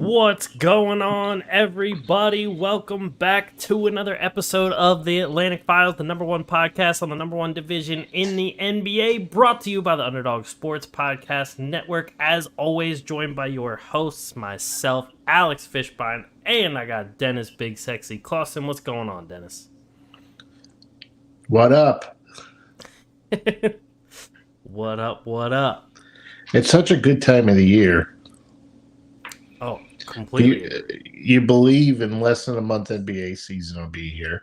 What's going on, everybody? Welcome back to another episode of the Atlantic Files, the number one podcast on the number one division in the NBA, brought to you by the Underdog Sports Podcast Network. As always, joined by your hosts, myself, Alex Fishbein, and I got Dennis Big Sexy Clausen. What's going on, Dennis? What up? What up, what up? It's such a good time of the year. Oh, completely. You believe in less than a month NBA season will be here.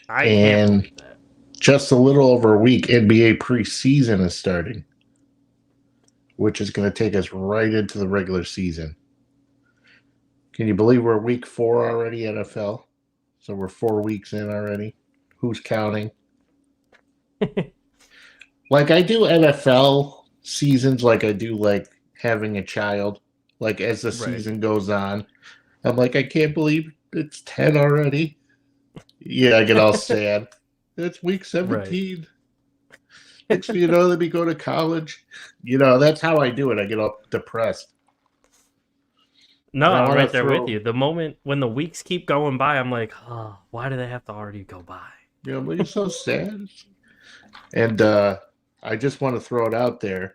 I can't believe that. Just a little over a week, NBA preseason is starting, which is going to take us right into the regular season. Can you believe we're week 4 already, NFL? So we're 4 weeks in already. Who's counting? Like I do NFL seasons like I do like having a child. Like as the season goes on, I'm like, I can't believe it's 10 already. Yeah, I get all sad. It's week 17. Right. Next thing you know, let me go to college. You know, that's how I do it. I get all depressed. No, I'm right there with you. The moment when the weeks keep going by, I'm like, oh, why do they have to already go by? Yeah, but you're so sad. And I just want to throw it out there.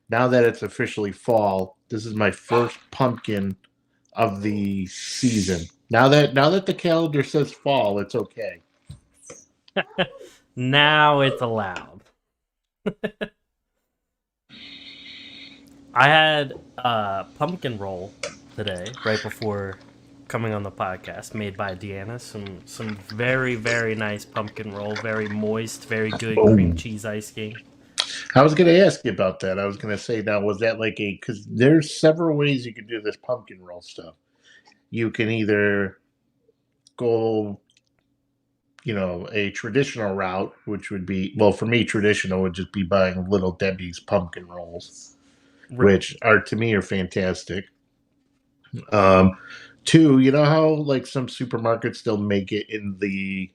Now that it's officially fall, this is my first pumpkin of the season. Now that the calendar says fall, it's okay. Now it's allowed. I had a pumpkin roll today, right before coming on the podcast, made by Deanna. Some very, very nice pumpkin roll, very moist, very good cream cheese ice cream. I was going to ask you about that. I was going to say, now, was that like because there's several ways you can do this pumpkin roll stuff. You can either go, a traditional route, which would be, well, for me, traditional would just be buying Little Debbie's pumpkin rolls, which are, to me, are fantastic. 2, you know how, like, some supermarkets still make it in the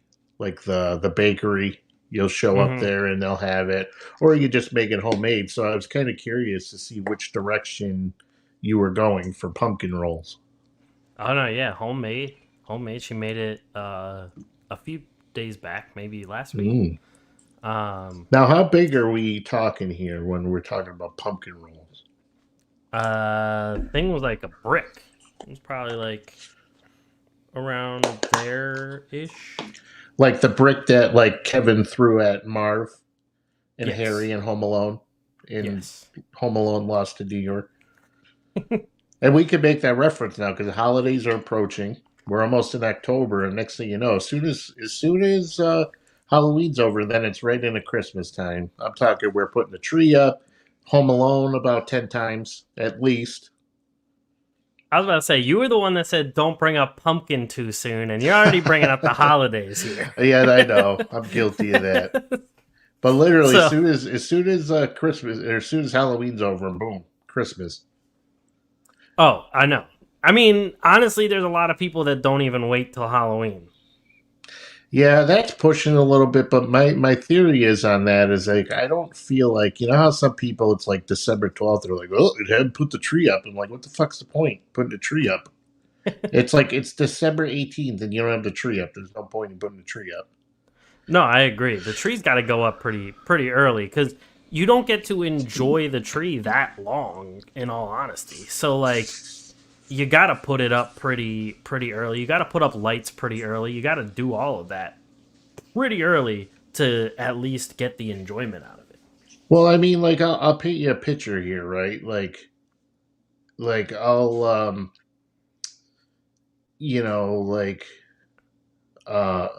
bakery? You'll show up there and they'll have it. Or you just make it homemade. So I was kind of curious to see which direction you were going for pumpkin rolls. Oh, no, yeah. Homemade. She made it a few days back, maybe last week. Now, how big are we talking here when we're talking about pumpkin rolls? Thing was like a brick. It was probably like around there-ish. Like the brick that like Kevin threw at Marv and Harry in Home Alone. Home Alone Lost to New York. And we can make that reference now because the holidays are approaching. We're almost in October, and next thing you know, as soon as Halloween's over, then it's right into Christmas time. I'm talking we're putting the tree up, Home Alone about 10 times at least. I was about to say, you were the one that said don't bring up pumpkin too soon, and you're already bringing up the holidays here. Yeah, I know. I'm guilty of that. But literally, as soon as Christmas, or as soon as Halloween's over, boom, Christmas. Oh, I know. I mean, honestly, there's a lot of people that don't even wait till Halloween. Yeah, that's pushing a little bit, but my theory is on that is like I don't feel like, you know how some people it's like December 12th, they're like, oh, it hadn't put the tree up. I'm like, what the fuck's the point putting the tree up? It's like it's December 18th and you don't have the tree up. There's no point in putting the tree up. No, I agree. The tree's got to go up pretty early because you don't get to enjoy the tree that long, in all honesty. So like, you got to put it up pretty early. You got to put up lights pretty early. You got to do all of that pretty early to at least get the enjoyment out of it. Well, I mean, like I'll paint you a picture here, right? Like I'll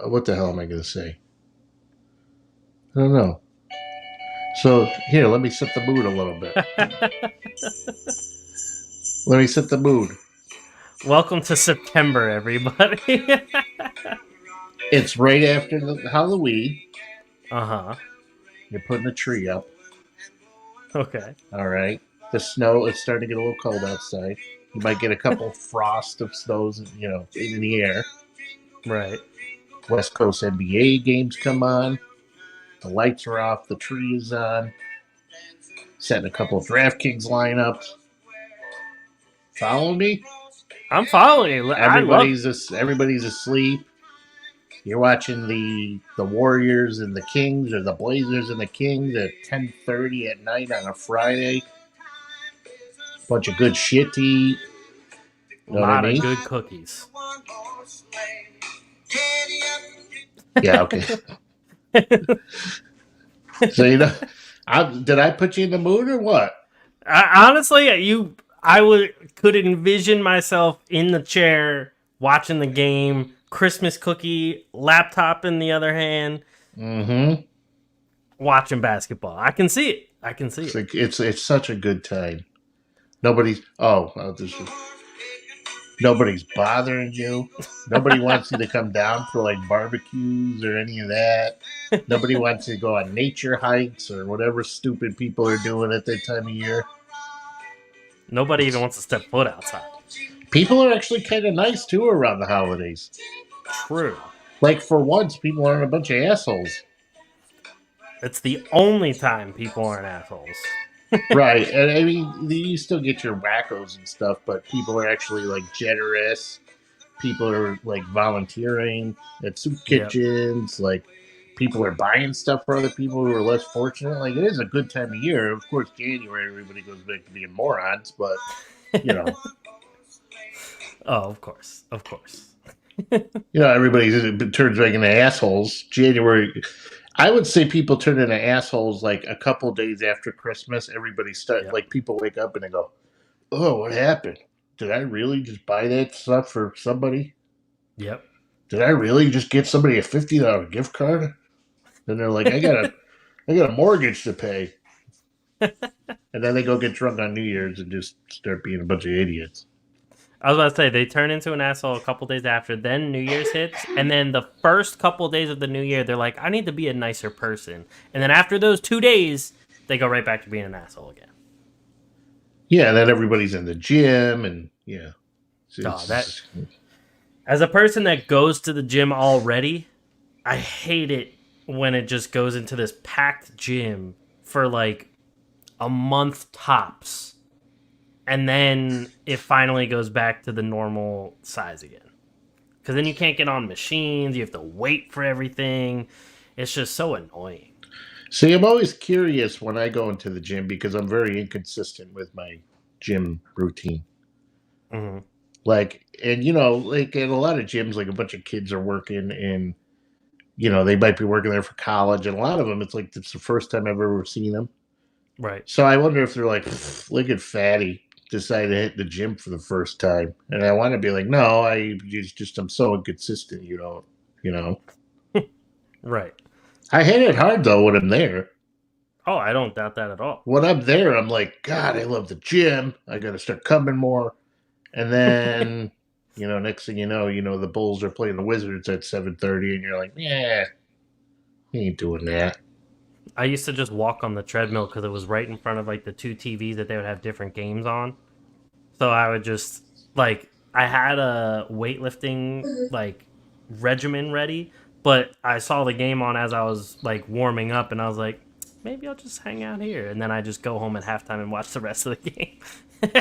what the hell am I going to say? I don't know. So here, let me set the mood a little bit. Let me set the mood. Welcome to September, everybody. It's right after the Halloween. Uh-huh. You're putting the tree up. Okay. All right. The snow, it's starting to get a little cold outside. You might get a couple frost of snows, in the air. Right. West Coast NBA games come on. The lights are off. The tree is on. Setting a couple of DraftKings lineups. Follow me? I'm following you. I love it. Everybody's asleep. You're watching the Warriors and the Kings, or the Blazers and the Kings at 10:30 at night on a Friday. Bunch of good shit to eat. A Know what I lot of mean? good cookies. Yeah, okay. So did I put you in the mood or what? Honestly, could envision myself in the chair watching the game, Christmas cookie, laptop in the other hand, watching basketball. I can see it. It's such a good time. Nobody's bothering you. Nobody wants you to come down for like barbecues or any of that. Nobody wants to go on nature hikes or whatever stupid people are doing at that time of year. Nobody even wants to step foot outside. People are actually kind of nice too around the holidays. True. Like for once, people aren't a bunch of assholes. It's the only time people aren't assholes. Right, and I mean, you still get your wackos and stuff, but people are actually like generous. People are like volunteering at soup kitchens. Yep. Like people are buying stuff for other people who are less fortunate. Like it is a good time of year. Of course, January everybody goes back to being morons, but you know. Oh, of course. Everybody turns back into assholes. January. I would say people turn into assholes like a couple days after Christmas. Everybody like people wake up and they go, "Oh, what happened? Did I really just buy that stuff for somebody? Yep. Did I really just get somebody a $50 gift card?" And they're like, I got a mortgage to pay. And then they go get drunk on New Year's and just start being a bunch of idiots. I was about to say, they turn into an asshole a couple days after, then New Year's hits, and then the first couple days of the new year, they're like, I need to be a nicer person. And then after those 2 days, they go right back to being an asshole again. Yeah, and then everybody's in the gym, and yeah. As a person that goes to the gym already, I hate it when it just goes into this packed gym for like a month tops. And then it finally goes back to the normal size again. Because then you can't get on machines. You have to wait for everything. It's just so annoying. See, I'm always curious when I go into the gym because I'm very inconsistent with my gym routine. Mm-hmm. Like, and like at a lot of gyms, like a bunch of kids are working and, they might be working there for college. And a lot of them, it's like, it's the first time I've ever seen them. Right. So I wonder if they're like, look at Fatty. Decided to hit the gym for the first time, and I want to be like, no, I'm so inconsistent, Right. I hit it hard though when I'm there. Oh, I don't doubt that at all. When I'm there, I'm like, God, I love the gym. I got to start coming more, and then next thing you know, the Bulls are playing the Wizards at 7:30, and you're like, yeah, he ain't doing that. I used to just walk on the treadmill because it was right in front of like the 2 TVs that they would have different games on. So I would just I had a weightlifting like regimen ready, but I saw the game on as I was like warming up, and I was like, maybe I'll just hang out here, and then I just go home at halftime and watch the rest of the game.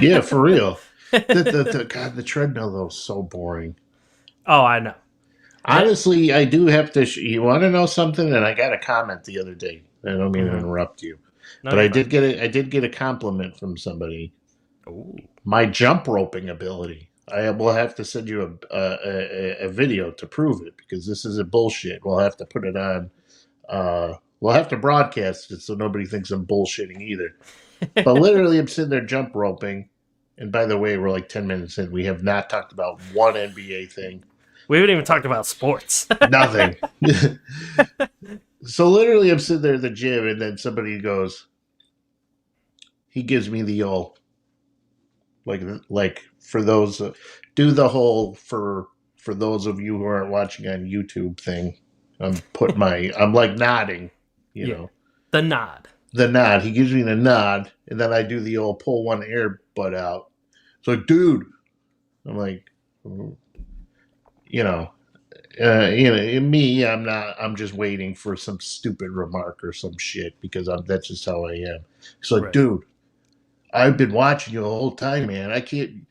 Yeah, for real. The treadmill though is so boring. Oh, I know. Honestly, I do have to. You want to know something? And I got a comment the other day. I don't mean to interrupt you, but I did get a compliment from somebody. Ooh. My jump roping ability. I will have to send you a video to prove it because this isn't bullshit. We'll have to put it on. We'll have to broadcast it so nobody thinks I'm bullshitting either. But literally, I'm sitting there jump roping. And by the way, we're like 10 minutes in. We have not talked about one NBA thing. We haven't even talked about sports. Nothing. So literally, I'm sitting there at the gym, and then somebody goes, he gives me the old, like for those, do the whole for those of you who aren't watching on YouTube thing. I'm like nodding, you know. The nod. The nod. He gives me the nod, and then I do the old pull one air butt out. It's like, dude. I'm like, me, I'm not. I'm just waiting for some stupid remark or some shit because that's just how I am. It's like, dude, I've been watching you the whole time, man. I can't,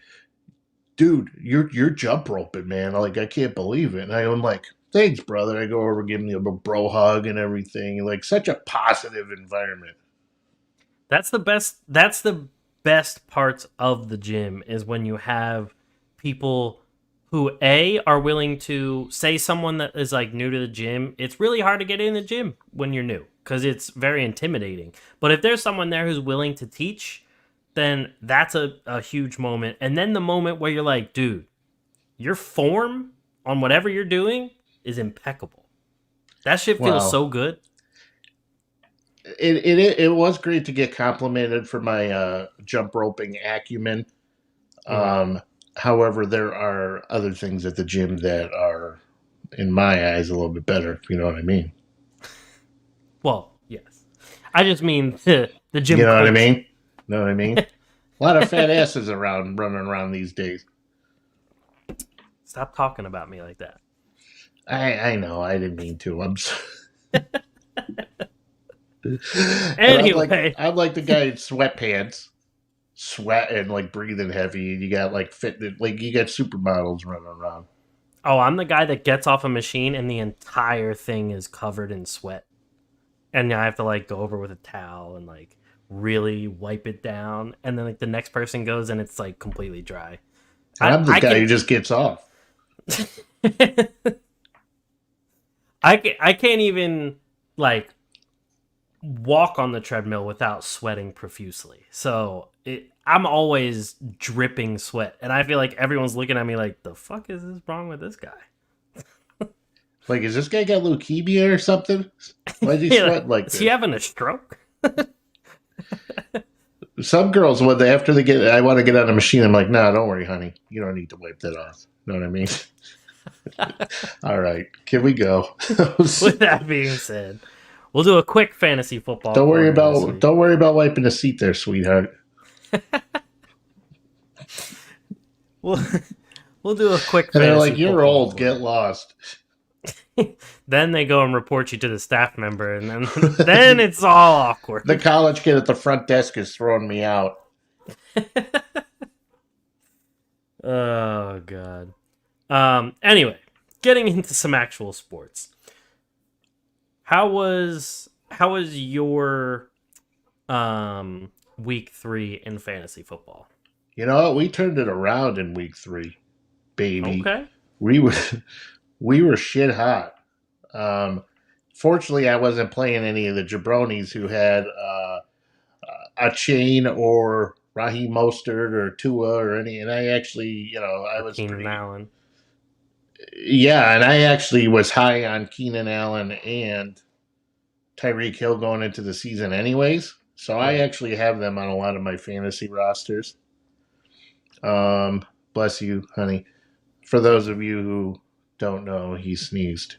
dude. You're jump roping, man. Like I can't believe it. And I'm like, thanks, brother. I go over, give him a bro hug and everything. Like such a positive environment. That's the best. That's the best parts of the gym is when you have people who are willing to say someone that is like new to the gym. It's really hard to get in the gym when you're new because it's very intimidating. But if there's someone there who's willing to teach, then that's a huge moment. And then the moment where you're like, dude, your form on whatever you're doing is impeccable. That shit feels so good. It was great to get complimented for my jump roping acumen. However, there are other things at the gym that are, in my eyes, a little bit better, if you know what I mean. Well, yes. I just mean the gym. You know what I mean? Know what I mean? A lot of fat asses running around these days. Stop talking about me like that. I know. I didn't mean to. I'm sorry. Anyway. I'm like the guy in sweatpants, sweating, like breathing heavy. You got like you got supermodels running around. Oh, I'm the guy that gets off a machine and the entire thing is covered in sweat. And I have to like go over with a towel and like really wipe it down. And then like the next person goes and it's like completely dry. I'm the guy who just gets off. I can't even like walk on the treadmill without sweating profusely. So I'm always dripping sweat. And I feel like everyone's looking at me like, the fuck is this wrong with this guy? Like, is this guy got leukemia or something? Why is he sweating like this? Is he having a stroke? Some girls, when after they get, I want to get on a machine, I'm like, no, don't worry, honey. You don't need to wipe that off. You know what I mean? All right, can we go? With that being said, we'll do a quick fantasy football. Don't worry about wiping the seat there, sweetheart. We'll do a quick. And they're like, "You're old. Get lost." Then they go and report you to the staff member, and then it's all awkward. The college kid at the front desk is throwing me out. Oh god. Anyway, getting into some actual sports. How was your week 3 in fantasy football? You know what? We turned it around in week 3, baby. Okay. We were shit hot. Fortunately, I wasn't playing any of the jabronis who had a chain or Raheem Mostert or Tua or any. And I actually, I was Keenan Allen. Yeah, and I actually was high on Keenan Allen and Tyreek Hill going into the season anyways. So I actually have them on a lot of my fantasy rosters. Bless you, honey. For those of you who don't know, he sneezed.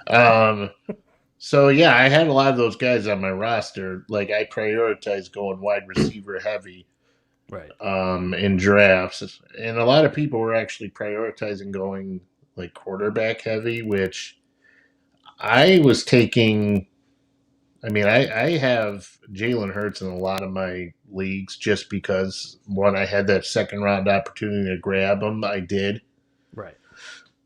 So yeah, I had a lot of those guys on my roster. Like I prioritized going wide receiver heavy. Right. In drafts. And a lot of people were actually prioritizing going like quarterback heavy, which I was taking. I mean, I have Jalen Hurts in a lot of my leagues just because, one, I had that second round opportunity to grab him. I did. Right.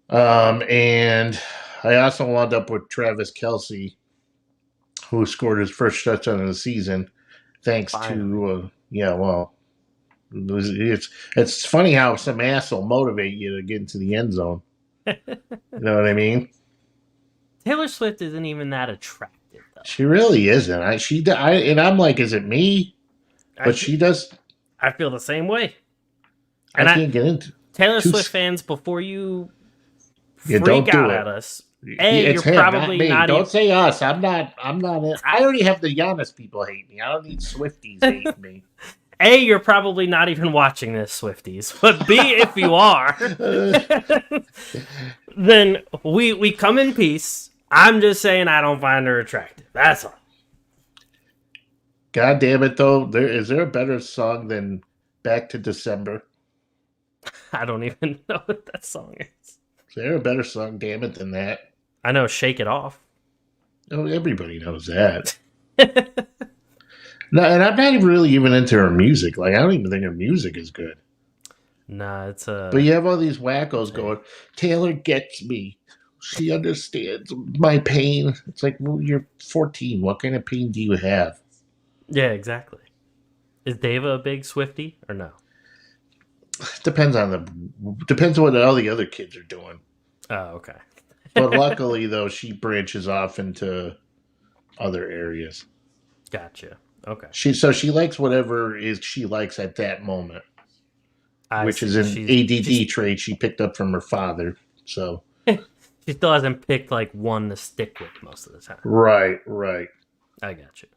And I also wound up with Travis Kelce, who scored his first touchdown of the season, thanks to, it's funny how some ass will motivate you to get into the end zone. You know what I mean? Taylor Swift isn't even that attractive, though. She really isn't. And I'm like, is it me? But she does. I feel the same way. And I can't get into Taylor Swift fans. Before you freak out at us, you're probably not. Don't say us. I'm not. I already have the Giannis people hate me. I don't need Swifties hating me. A, you're probably not even watching this, Swifties. But B, if you are, then we come in peace. I'm just saying I don't find her attractive. That's all. God damn it, though. Is there a better song than Back to December? I don't even know what that song is. Is there a better song, damn it, than that? I know Shake It Off. Oh, everybody knows that. No, and I'm not even really into her music. Like, I don't even think her music is good. Nah, it's But you have all these wackos going, Taylor gets me. She understands my pain. It's like, well, you're 14. What kind of pain do you have? Yeah, exactly. Is Dava a big Swiftie or no? Depends what all the other kids are doing. Oh, okay. But luckily, though, she branches off into other areas. Gotcha. Okay. She likes whatever she likes at that moment, which is an ADD trait she picked up from her father. So she still hasn't picked like one to stick with most of the time. Right. I got you.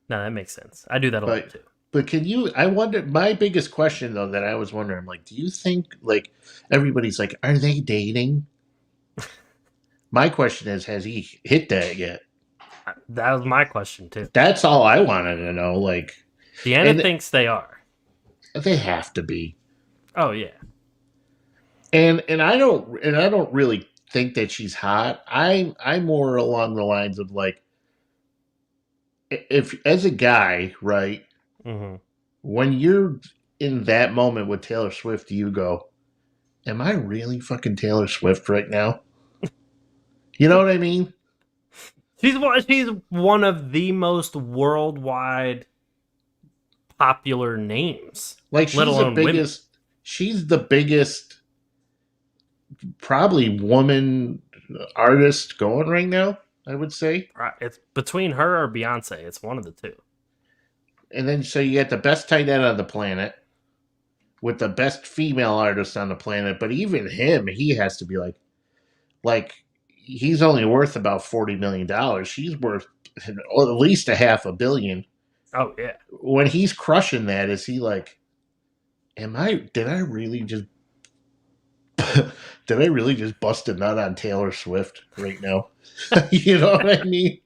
No, that makes sense. I do that a lot too. But I wonder, my biggest question though that I was wondering, like, do you think, like, everybody's like, are they dating? My question is, has he hit that yet? That was my question too. That's all I wanted to know. Like, Deanna thinks they are. They have to be. Oh yeah. And I don't really think that she's hot. I'm more along the lines of like, if as a guy, right? Mm-hmm. When you're in that moment with Taylor Swift, you go, "Am I really fucking Taylor Swift right now?" You know what I mean? She's one of the most worldwide popular names. Like, she's the biggest probably woman artist going right now, I would say. It's between her or Beyonce. It's one of the two. And then so you get the best tight end on the planet with the best female artist on the planet, but even him, he has to be like he's only worth about $40 million. She's worth at least $500 million. Oh yeah. When he's crushing that, is he like, did I really just bust a nut on Taylor Swift right now? You know what I mean?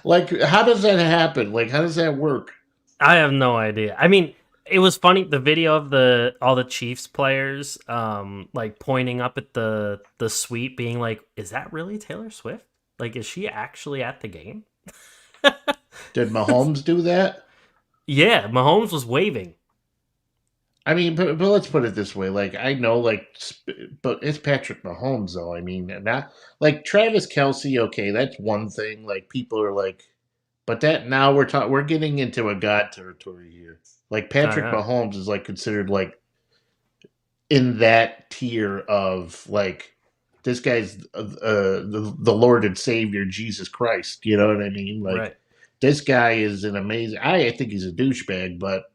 Like, how does that happen? Like, how does that work? I have no idea. I mean, it was funny, the video of all the Chiefs players like pointing up at the suite being like, is that really Taylor Swift? Like, is she actually at the game? Did Mahomes do that? Yeah, Mahomes was waving. I mean, but let's put it this way. Like, I know, like, but it's Patrick Mahomes, though. I mean, not like Travis Kelce. Okay, that's one thing. Like, people are like, but that now we're getting into a god territory here. Like, Patrick Mahomes is like considered like in that tier of like, this guy's the Lord and Savior Jesus Christ. You know what I mean? Like, This guy is an amazing. I think he's a douchebag, but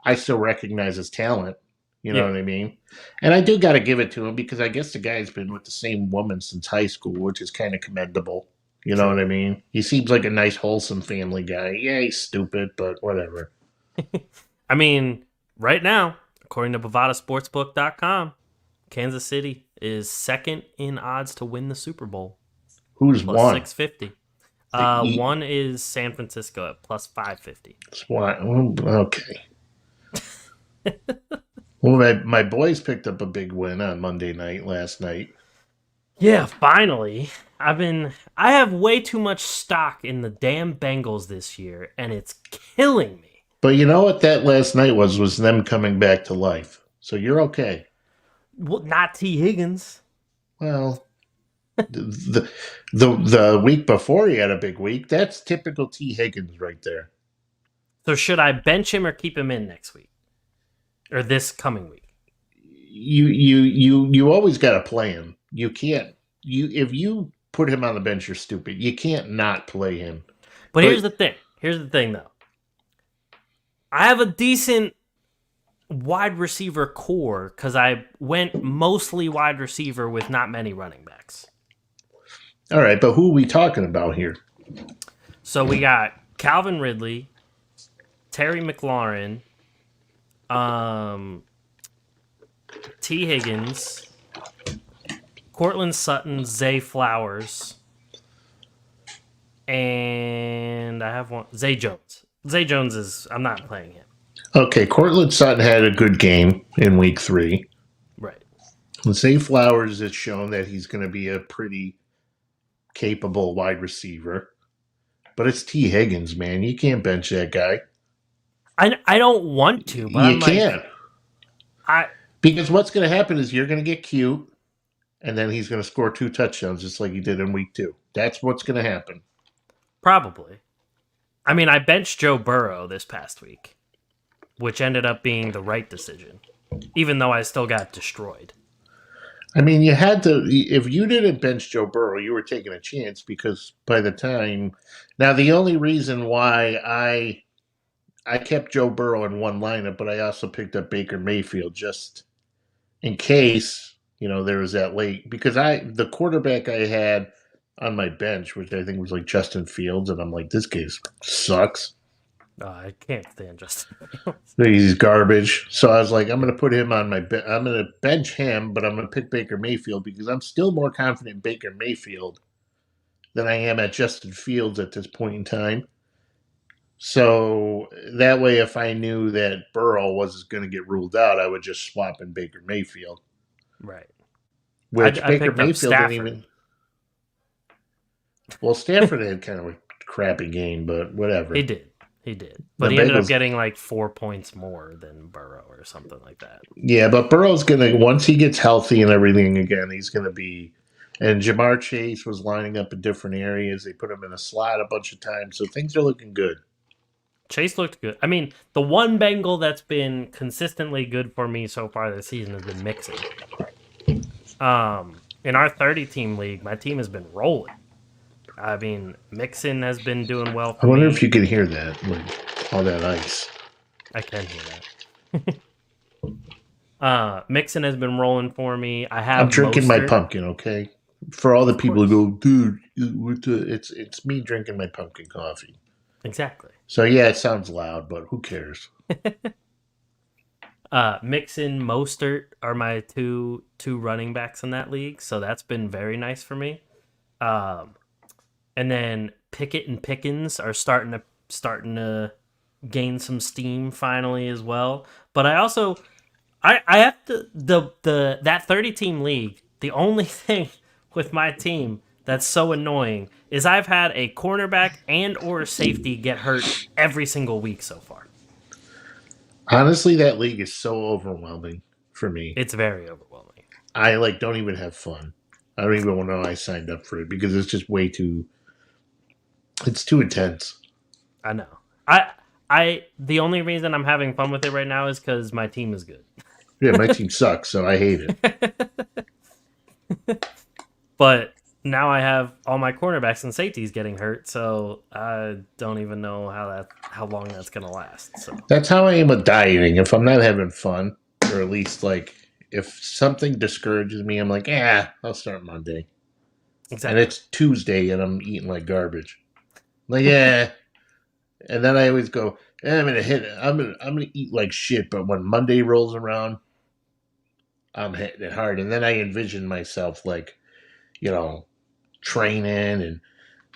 I still recognize his talent. You know what I mean? And I do got to give it to him because I guess the guy's been with the same woman since high school, which is kind of commendable. You know what I mean? He seems like a nice, wholesome family guy. Yeah, he's stupid, but whatever. I mean, right now, according to BovadaSportsbook.com, Kansas City is second in odds to win the Super Bowl. Who's plus one? 650. One is San Francisco at plus 550. Okay. Well, my boys picked up a big win on Monday night last night. Yeah, finally. I have way too much stock in the damn Bengals this year, and it's killing me. But you know what that last night was them coming back to life. So you're okay. Well, not T. Higgins. Well, the week before he had a big week. That's typical T. Higgins right there. So should I bench him or keep him in next week? Or this coming week? You always got to play him. You can't. If you put him on the bench, you're stupid. You can't not play him. But here's the thing. Here's the thing, though. I have a decent wide receiver core because I went mostly wide receiver with not many running backs. All right, but who are we talking about here? So we got Calvin Ridley, Terry McLaurin, T. Higgins, Cortland Sutton, Zay Flowers, and I have one, Zay Jones. Zay Jones I'm not playing him. Okay, Cortland Sutton had a good game in week 3. Right. Zay Flowers has shown that he's going to be a pretty capable wide receiver. But it's T. Higgins, man. You can't bench that guy. I don't want to, but You I'm can't. like, Because what's going to happen is you're going to get cute, and then he's going to score 2 touchdowns just like he did in week 2. That's what's going to happen. Probably. I mean, I benched Joe Burrow this past week, which ended up being the right decision, even though I still got destroyed. I mean, you had to. If you didn't bench Joe Burrow, you were taking a chance because by the time. Now, the only reason why I kept Joe Burrow in one lineup, but I also picked up Baker Mayfield just in case there was that late because the quarterback I had on my bench, which I think was like Justin Fields, and I'm like, this case sucks. I can't stand Justin Fields. He's garbage. So I was like, I'm going to put him on my bench. I'm going to bench him, but I'm going to pick Baker Mayfield because I'm still more confident in Baker Mayfield than I am at Justin Fields at this point in time. So that way, if I knew that Burrow was going to get ruled out, I would just swap in Baker Mayfield. Right. Which I Baker picked up Mayfield Stafford. didn't even. Well, Stafford had kind of a crappy game, but whatever. He did. But he ended up getting like 4 points more than Burrow or something like that. Yeah, but Burrow's going to, once he gets healthy and everything again, he's going to be. And Jamar Chase was lining up in different areas. They put him in a slot a bunch of times. So things are looking good. Chase looked good. I mean, the one Bengal that's been consistently good for me so far this season has been Mixon. In our 30-team league, my team has been rolling. I mean, Mixon has been doing well for me. I wonder if you can hear that, like all that ice. I can hear that. Mixon has been rolling for me. I'm drinking my pumpkin, okay? For all the people who go, dude, it's me drinking my pumpkin coffee. Exactly. So yeah, it sounds loud, but who cares? Mixon, Mostert are my two running backs in that league, so that's been very nice for me. And then Pickett and Pickens are starting to gain some steam finally as well. But I also I have to that 30-team league. The only thing with my team that's so annoying is I've had a cornerback and or a safety get hurt every single week so far. Honestly, that league is so overwhelming for me. It's very overwhelming. I don't even have fun. I don't even know I signed up for it because it's just way too. It's too intense. I know. The only reason I'm having fun with it right now is because my team is good. Yeah, my team sucks, so I hate it. But now I have all my cornerbacks and safeties getting hurt, so I don't even know how long that's gonna last. So that's how I am with dieting. If I'm not having fun, or at least like if something discourages me, I'm like, I'll start Monday. Exactly. And it's Tuesday, and I'm eating like garbage. Like, and then I always go, I'm gonna hit it. I'm gonna eat like shit. But when Monday rolls around, I'm hitting it hard. And then I envision myself like, training and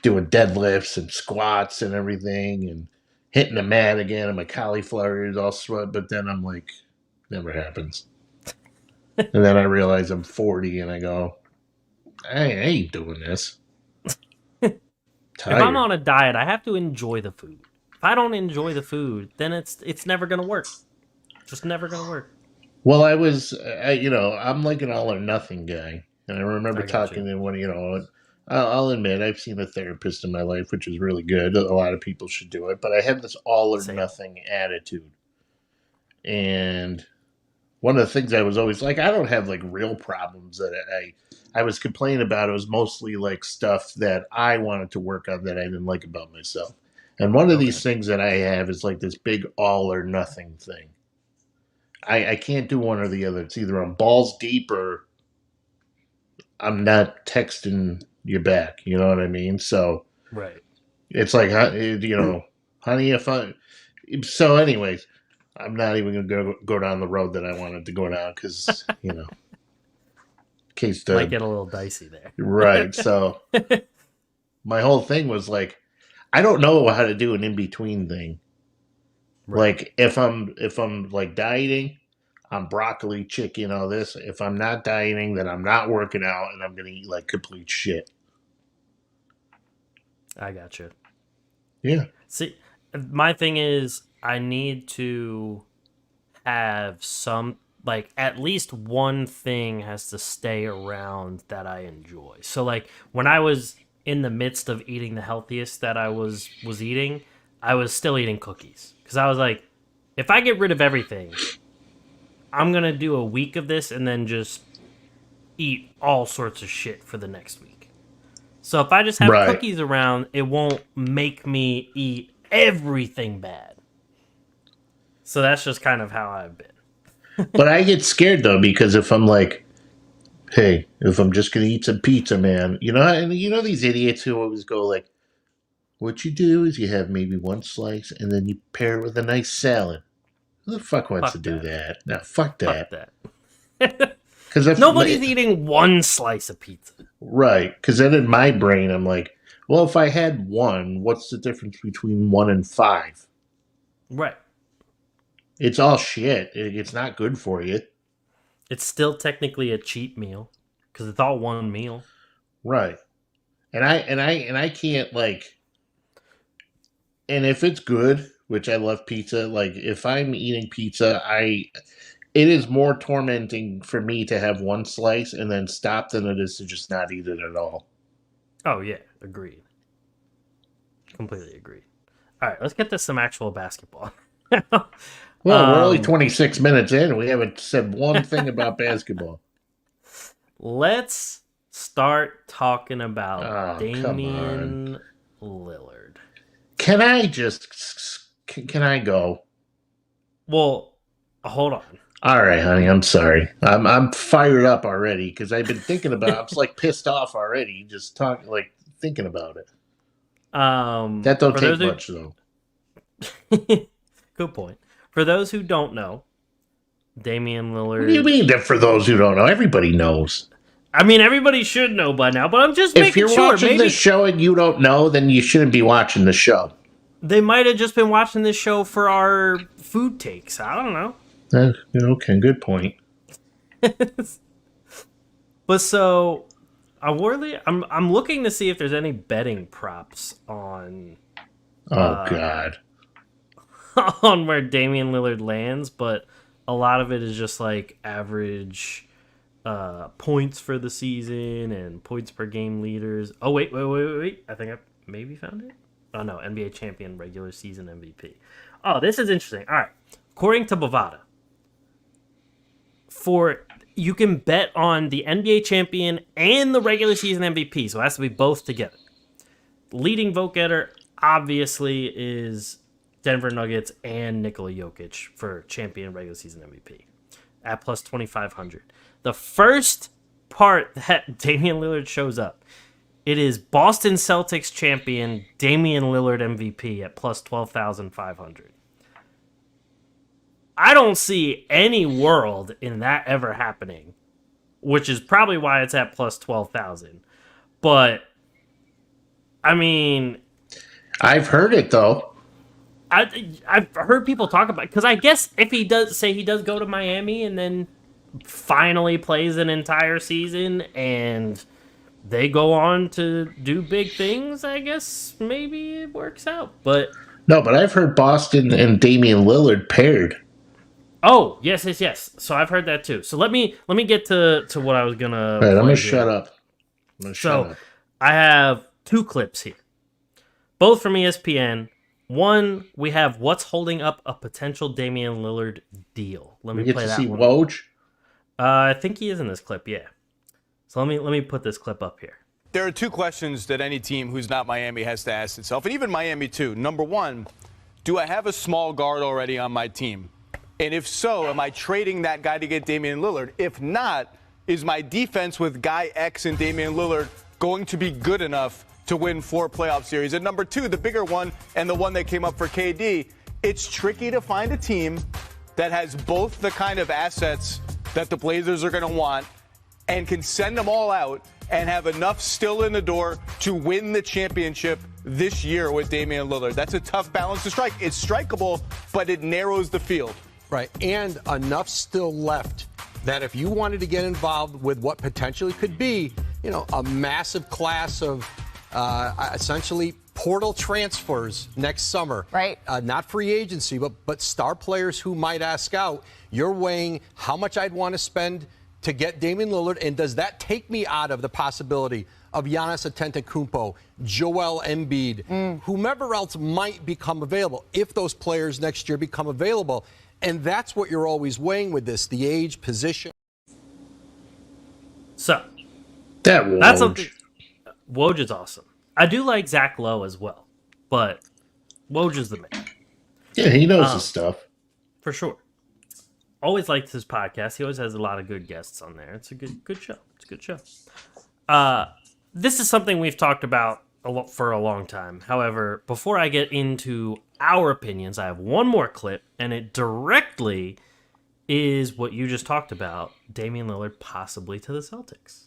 doing deadlifts and squats and everything, and hitting the mat again. And my cauliflower is all sweat. But then I'm like, never happens. And then I realize I'm 40, and I go, I ain't doing this. If I'm on a diet, I have to enjoy the food. If I don't enjoy the food, then it's never gonna work. Just never gonna work. Well, I'm like an all or nothing guy, and I remember talking to one. I'll admit I've seen a therapist in my life, which is really good. A lot of people should do it, but I have this all or nothing attitude. And one of the things I was always like, I don't have like real problems that I was complaining about. It was mostly like stuff that I wanted to work on that I didn't like about myself. And one of these things that I have is like this big all or nothing thing. I can't do one or the other. It's either I'm balls deep or I'm not texting you back. You know what I mean? So right. It's like, honey, if I. So, anyways, I'm not even going to go down the road that I wanted to go down because, case might get a little dicey there. Right. So my whole thing was like, I don't know how to do an in-between thing. Right. Like if I'm like dieting, I'm broccoli, chicken, all this. If I'm not dieting, then I'm not working out and I'm going to eat like complete shit. I got you. Yeah. See, my thing is I need to have some, like, at least one thing has to stay around that I enjoy. So, like, when I was in the midst of eating the healthiest that I was eating, I was still eating cookies. Because I was like, if I get rid of everything, I'm going to do a week of this and then just eat all sorts of shit for the next week. So if I just have cookies around, it won't make me eat everything bad. So that's just kind of how I've been. But I get scared, though, because if I'm like, hey, if I'm just going to eat some pizza, man, and these idiots who always go like, what you do is you have maybe one slice and then you pair it with a nice salad. Who the fuck wants to do that? No, fuck that. Fuck that. Because nobody's eating one slice of pizza. Right. Because then in my brain, I'm like, well, if I had one, what's the difference between 1 and 5? Right. It's all shit. It's not good for you. It's still technically a cheat meal because it's all one meal. Right. And I can't, like, and if it's good, which I love pizza, like if I'm eating pizza, it is more tormenting for me to have one slice and then stop than it is to just not eat it at all. Oh yeah, agreed. Completely agreed. All right, let's get to some actual basketball. Well, we're only 26 minutes in. We haven't said one thing about basketball. Let's start talking about Damian Lillard. Can I go? Well, hold on. All right, honey. I'm sorry. I'm fired up already because I've been thinking about. I'm just like pissed off already. Just thinking about it. That don't take much though. Good point. For those who don't know, Damian Lillard. What do you mean that for those who don't know? Everybody knows. I mean, everybody should know by now, but I'm just making sure. If you're watching this show and you don't know, then you shouldn't be watching the show. They might have just been watching this show for our food takes. I don't know. Okay, good point. But so, I'm looking to see if there's any betting props on. God. On where Damian Lillard lands, but a lot of it is just like average points for the season and points per game leaders. Oh, wait. I think I maybe found it. Oh, no. NBA champion, regular season MVP. Oh, this is interesting. All right. According to Bovada, you can bet on the NBA champion and the regular season MVP, so it has to be both together. Leading vote getter, obviously, is Denver Nuggets and Nikola Jokic for champion regular season MVP at plus 2,500. The first part that Damian Lillard shows up, it is Boston Celtics champion Damian Lillard MVP at plus 12,500. I don't see any world in that ever happening, which is probably why it's at plus 12,000. But, I mean... I've heard it, though. I've heard people talk about it, because I guess if he does go to Miami and then finally plays an entire season and they go on to do big things, I guess maybe it works out. But no, but I've heard Boston and Damian Lillard paired. Oh, yes. So I've heard that too. So let me get to what I was gonna. All right, I'm gonna shut up. I have two clips here, both from ESPN. One, we have what's holding up a potential Damian Lillard deal. Let me play that one. Woj? I think he is in this clip, yeah. So let me put this clip up here. There are two questions that any team who's not Miami has to ask itself, and even Miami too. Number one, do I have a small guard already on my team? And if so, am I trading that guy to get Damian Lillard? If not, is my defense with guy X and Damian Lillard going to be good enough to win 4 playoff series? And number two, the bigger one, and the one that came up for KD, it's tricky to find a team that has both the kind of assets that the Blazers are going to want and can send them all out and have enough still in the door to win the championship this year with Damian Lillard. That's a tough balance to strike. It's strikeable, but it narrows the field. Right, and enough still left that if you wanted to get involved with what potentially could be, a massive class of essentially portal transfers next summer. Right. Not free agency, but star players who might ask out. You're weighing how much I'd want to spend to get Damian Lillard, and does that take me out of the possibility of Giannis Antetokounmpo, Joel Embiid, whomever else might become available, if those players next year become available? And that's what you're always weighing with this, the age, position. So, That's Woj is awesome. I do like Zach Lowe as well, but Woj is the man. Yeah, he knows his stuff. For sure. Always liked his podcast. He always has a lot of good guests on there. It's a good show. It's a good show. This is something we've talked about for a long time. However, before I get into our opinions, I have one more clip, and it directly is what you just talked about, Damian Lillard possibly to the Celtics.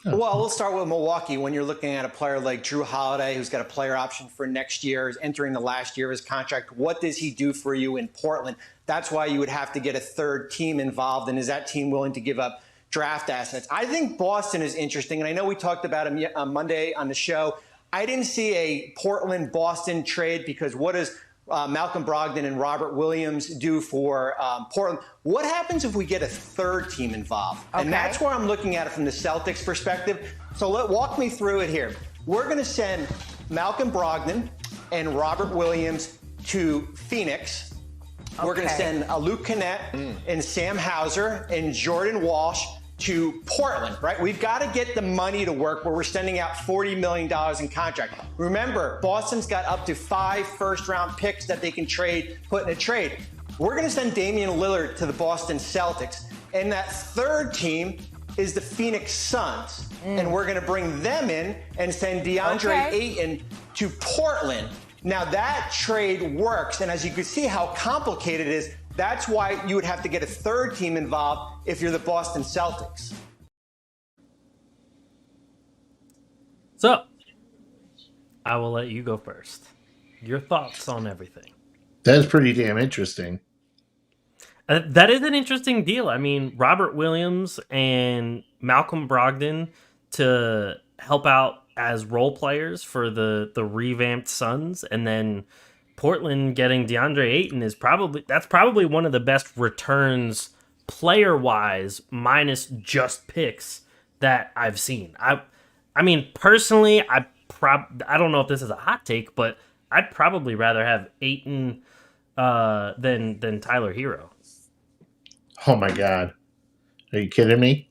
Well, we'll start with Milwaukee. When you're looking at a player like Drew Holiday, who's got a player option for next year, is entering the last year of his contract, what does he do for you in Portland? That's why you would have to get a third team involved. And is that team willing to give up draft assets? I think Boston is interesting. And I know we talked about him on Monday on the show. I didn't see a Portland-Boston trade because what does Malcolm Brogdon and Robert Williams do for Portland? What happens if we get a third team involved? Okay. And that's where I'm looking at it from the Celtics perspective. So walk me through it here. We're going to send Malcolm Brogdon and Robert Williams to Phoenix. Okay. We're going to send Luke Kennett and Sam Hauser and Jordan Walsh to Portland, right? We've got to get the money to work where we're sending out $40 million in contract. Remember, Boston's got up to 5 first-round picks that they can put in a trade. We're going to send Damian Lillard to the Boston Celtics, and that third team is the Phoenix Suns, and we're going to bring them in and send DeAndre Ayton to Portland. Now, that trade works, and as you can see how complicated it is, that's why you would have to get a third team involved if you're the Boston Celtics. So, I will let you go first. Your thoughts on everything. That's pretty damn interesting. That is an interesting deal. I mean, Robert Williams and Malcolm Brogdon to help out as role players for the revamped Suns, and then Portland getting DeAndre Ayton is probably one of the best returns player-wise, minus just picks, that I've seen. I mean, personally, I don't know if this is a hot take, but I'd probably rather have Ayton than Tyler Hero. Oh my God, are you kidding me?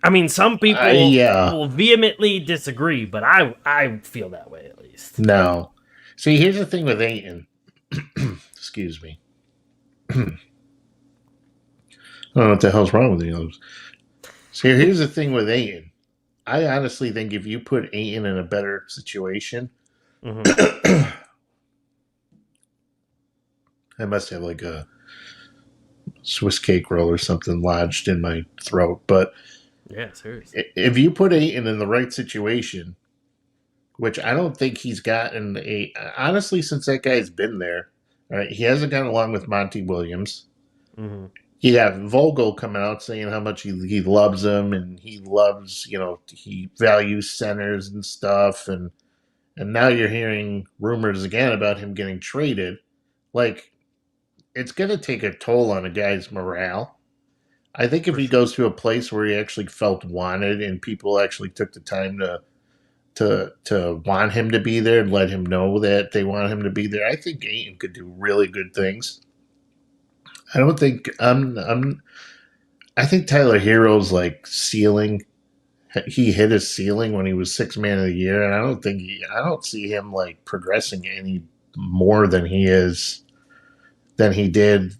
I mean, some people yeah. will vehemently disagree, but I feel that way at least. No. See, here's the thing with Ayton. Excuse me. I don't know what the hell's wrong with you. See, here's the thing with Ayton. I honestly think if you put Ayton in a better situation, I must have like a Swiss cake roll or something lodged in my throat. But yeah, seriously. If you put Ayton in the right situation, which I don't think he's gotten honestly, since that guy's been there, right? He hasn't gotten along with Monty Williams. Mm-hmm. You have Vogel coming out saying how much he loves him and he loves, he values centers and stuff. And now you're hearing rumors again about him getting traded. Like, it's going to take a toll on a guy's morale. I think if he goes to a place where he actually felt wanted and people actually took the time to want him to be there and let him know that they want him to be there, I think Ayton could do really good things. I don't think I think Tyler Hero's like ceiling. He hit his ceiling when he was 6th man of the year, and I don't see him like progressing any more than he did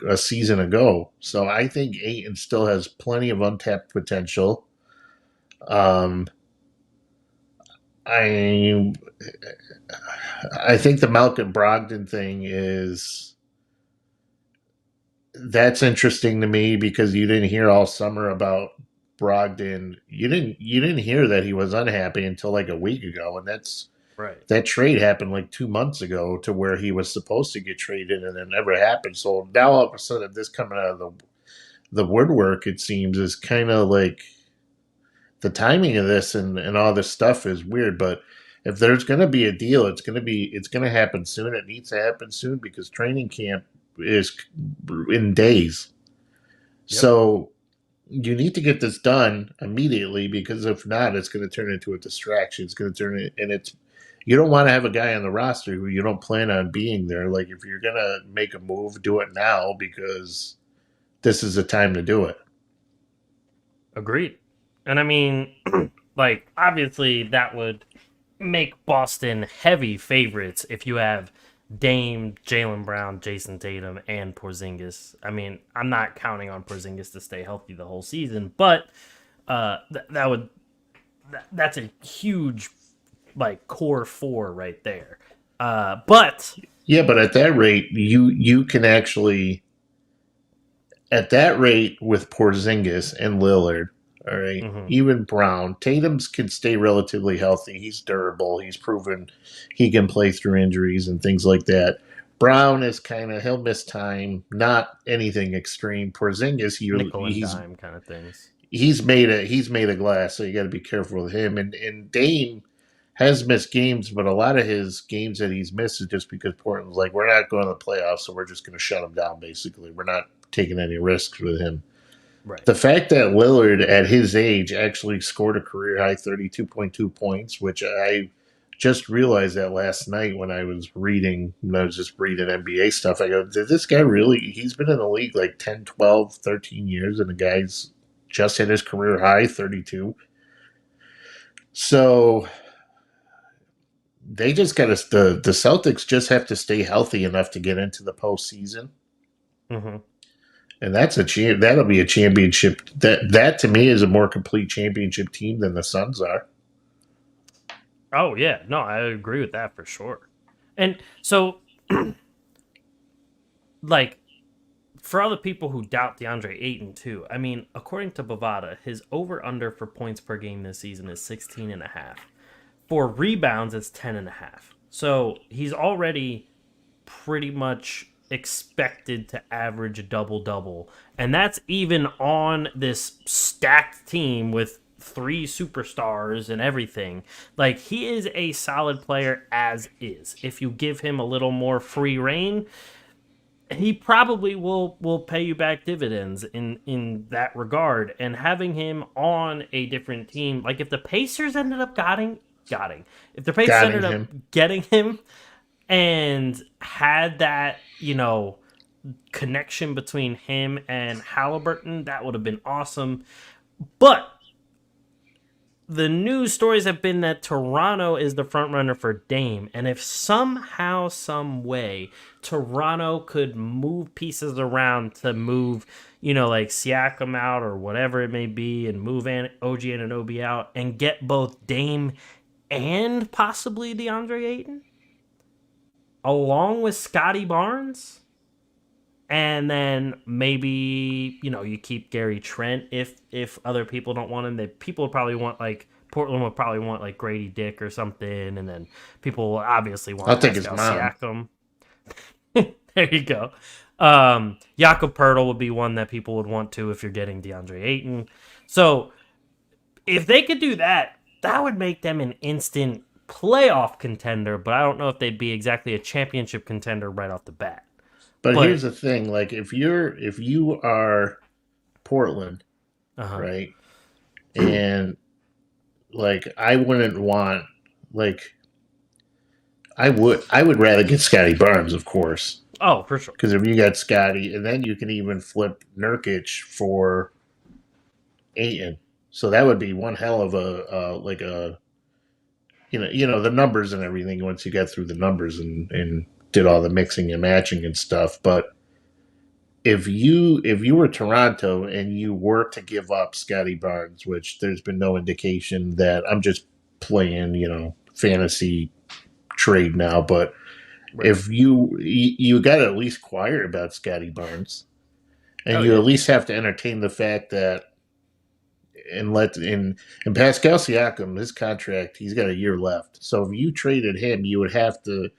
a season ago. So I think Ayton still has plenty of untapped potential. I think the Malcolm Brogdon thing that's interesting to me because you didn't hear all summer about Brogdon. You didn't hear that he was unhappy until like a week ago, and that's right. That trade happened like 2 months ago to where he was supposed to get traded, and it never happened. So now all of a sudden, this coming out of the woodwork, it seems, is kind of like the timing of this and all this stuff is weird. But if there's going to be a deal, it's going to happen soon. It needs to happen soon because training camp is in days. Yep. So you need to get this done immediately because if not, it's going to turn into a distraction. It's going to turn it, and you don't want to have a guy on the roster who you don't plan on being there. Like if you're going to make a move, do it now because this is the time to do it. Agreed. And I mean, like obviously that would make Boston heavy favorites if you have Dame, Jaylen Brown, Jason Tatum, and Porzingis. I mean, I'm not counting on Porzingis to stay healthy the whole season, but that's a huge like core four right there. But at that rate, you can actually at that rate with Porzingis and Lillard. All right. Mm-hmm. Even Brown. Tatum's can stay relatively healthy. He's durable. He's proven he can play through injuries and things like that. Brown is he'll miss time, not anything extreme. Porzingis, nickel and dime kind of things. He's made of glass, so you got to be careful with him. And Dame has missed games, but a lot of his games that he's missed is just because Portland's like, we're not going to the playoffs, so we're just going to shut him down, basically. We're not taking any risks with him. Right. The fact that Lillard, at his age, actually scored a career-high 32.2 points, which I just realized that last night when I was just reading NBA stuff. I go, did this guy really – he's been in the league like 10, 12, 13 years, and the guy's just hit his career-high 32. So they just got to – the Celtics just have to stay healthy enough to get into the postseason. Mm-hmm. And that'll be a championship. That to me is a more complete championship team than the Suns are. Oh yeah, no, I agree with that for sure. And so, like, for all the people who doubt DeAndre Ayton too, I mean, according to Bovada, his over/under for points per game this season is 16.5. For rebounds, it's 10.5. So he's already pretty much expected to average a double-double, and that's even on this stacked team with 3 superstars and everything. Like, he is a solid player as is. If you give him a little more free reign, he probably will pay you back dividends in that regard. And having him on a different team, like if the Pacers ended up getting him and had that, connection between him and Halliburton, that would have been awesome. But the news stories have been that Toronto is the front runner for Dame. And if somehow, some way, Toronto could move pieces around to move, like Siakam out or whatever it may be, and move OG Anunoby out and get both Dame and possibly DeAndre Ayton, along with Scotty Barnes, and then maybe, you keep Gary Trent if other people don't want him. People would probably want, Portland would probably want, Grady Dick or something, and then people will obviously want Siakam. There you go. Jakob Poeltl would be one that people would want to if you're getting DeAndre Ayton. So if they could do that, that would make them an instant playoff contender, but I don't know if they'd be exactly a championship contender right off the bat. But here's the thing, if you are Portland, right? And I wouldn't want I would rather get Scotty Barnes, of course. Oh, for sure. Because if you got Scotty, and then you can even flip Nurkic for Ayton. So that would be one hell of the numbers and everything once you got through the numbers and did all the mixing and matching and stuff. But if you were Toronto and you were to give up Scotty Barnes, which there's been no indication that, I'm just playing, fantasy trade now, but right. If you got to at least inquire about Scotty Barnes, and at least have to entertain the fact that in Pascal Siakam, his contract, he's got a year left. So if you traded him, you would have to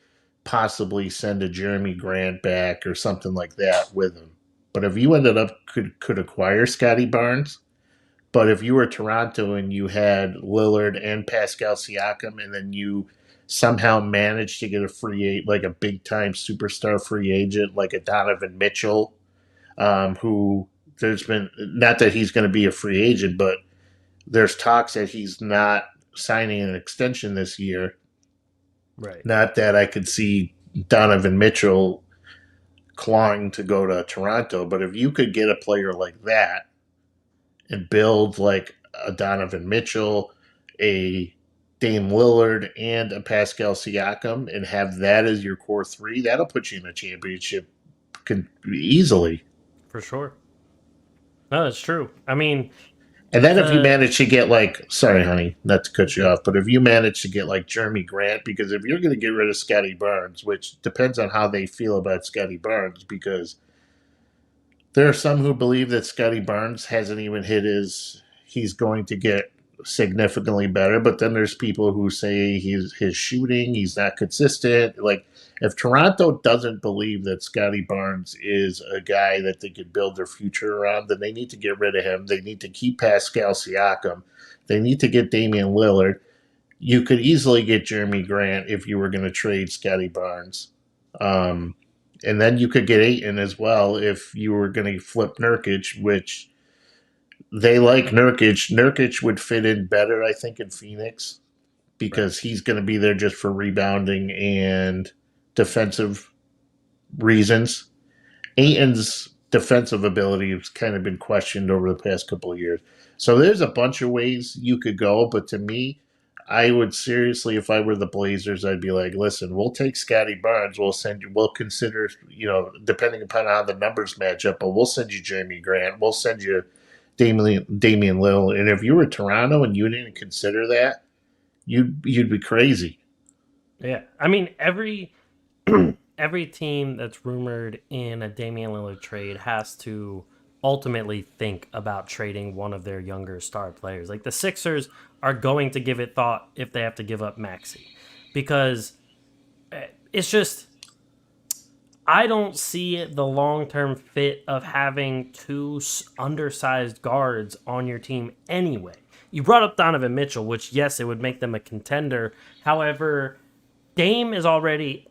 possibly send a Jeremy Grant back or something like that with him. But if you ended up could acquire Scotty Barnes, But if you were Toronto and you had Lillard and Pascal Siakam, and then you somehow managed to get a free agent, like a big time superstar free agent, like a Donovan Mitchell, who there's been, not that he's going to be a free agent, but there's talks that he's not signing an extension this year. Right. Not that I could see Donovan Mitchell clawing to go to Toronto, but if you could get a player like that and build like a Donovan Mitchell, a Dame Lillard, and a Pascal Siakam, and have that as your core three, that'll put you in a championship easily. For sure. No, that's true. I mean, and then if you manage to get like, sorry, honey, not to cut you off, but if you manage to get like Jeremy Grant, because if you're going to get rid of Scotty Barnes, which depends on how they feel about Scotty Barnes, because there are some who believe that Scotty Barnes hasn't even hit he's going to get significantly better, but then there's people who say his shooting, he's not consistent. Like, if Toronto doesn't believe that Scotty Barnes is a guy that they could build their future around, then they need to get rid of him. They need to keep Pascal Siakam. They need to get Damian Lillard. You could easily get Jeremy Grant if you were going to trade Scotty Barnes. And then you could get Ayton as well if you were going to flip Nurkic, which they like Nurkic. Nurkic would fit in better, I think, in Phoenix because he's going to be there just for rebounding and defensive reasons. Ayton's defensive ability has kind of been questioned over the past couple of years. So there's a bunch of ways you could go, but to me, I would seriously, if I were the Blazers, I'd be like, listen, we'll take Scotty Barnes. We'll consider, depending upon how the numbers match up, but we'll send you Jeremy Grant. We'll send you Damian Lillard. And if you were Toronto and you didn't consider that, you'd be crazy. Yeah. I mean, every team that's rumored in a Damian Lillard trade has to ultimately think about trading one of their younger star players. Like the Sixers are going to give it thought if they have to give up Maxey, because it's just, I don't see the long-term fit of having two undersized guards on your team anyway. You brought up Donovan Mitchell, which, yes, it would make them a contender. However, Dame is already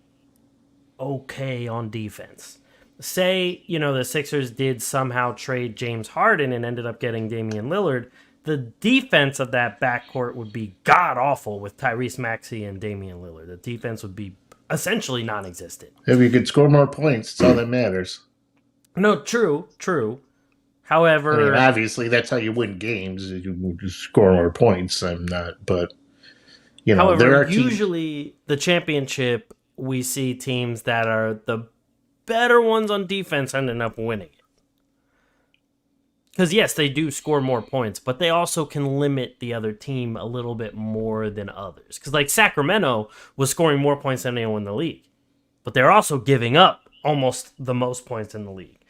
okay on defense. Say, the Sixers did somehow trade James Harden and ended up getting Damian Lillard. The defense of that backcourt would be god-awful with Tyrese Maxey and Damian Lillard. The defense would be essentially non-existent. If you could score more points, it's all that matters. No, true. However, I mean, obviously, that's how you win games. You score more points. But however, there are usually the championship, we see teams that are the better ones on defense ending up winning it. Because, yes, they do score more points, but they also can limit the other team a little bit more than others. Because, like, Sacramento was scoring more points than anyone in the league, but they're also giving up almost the most points in the league.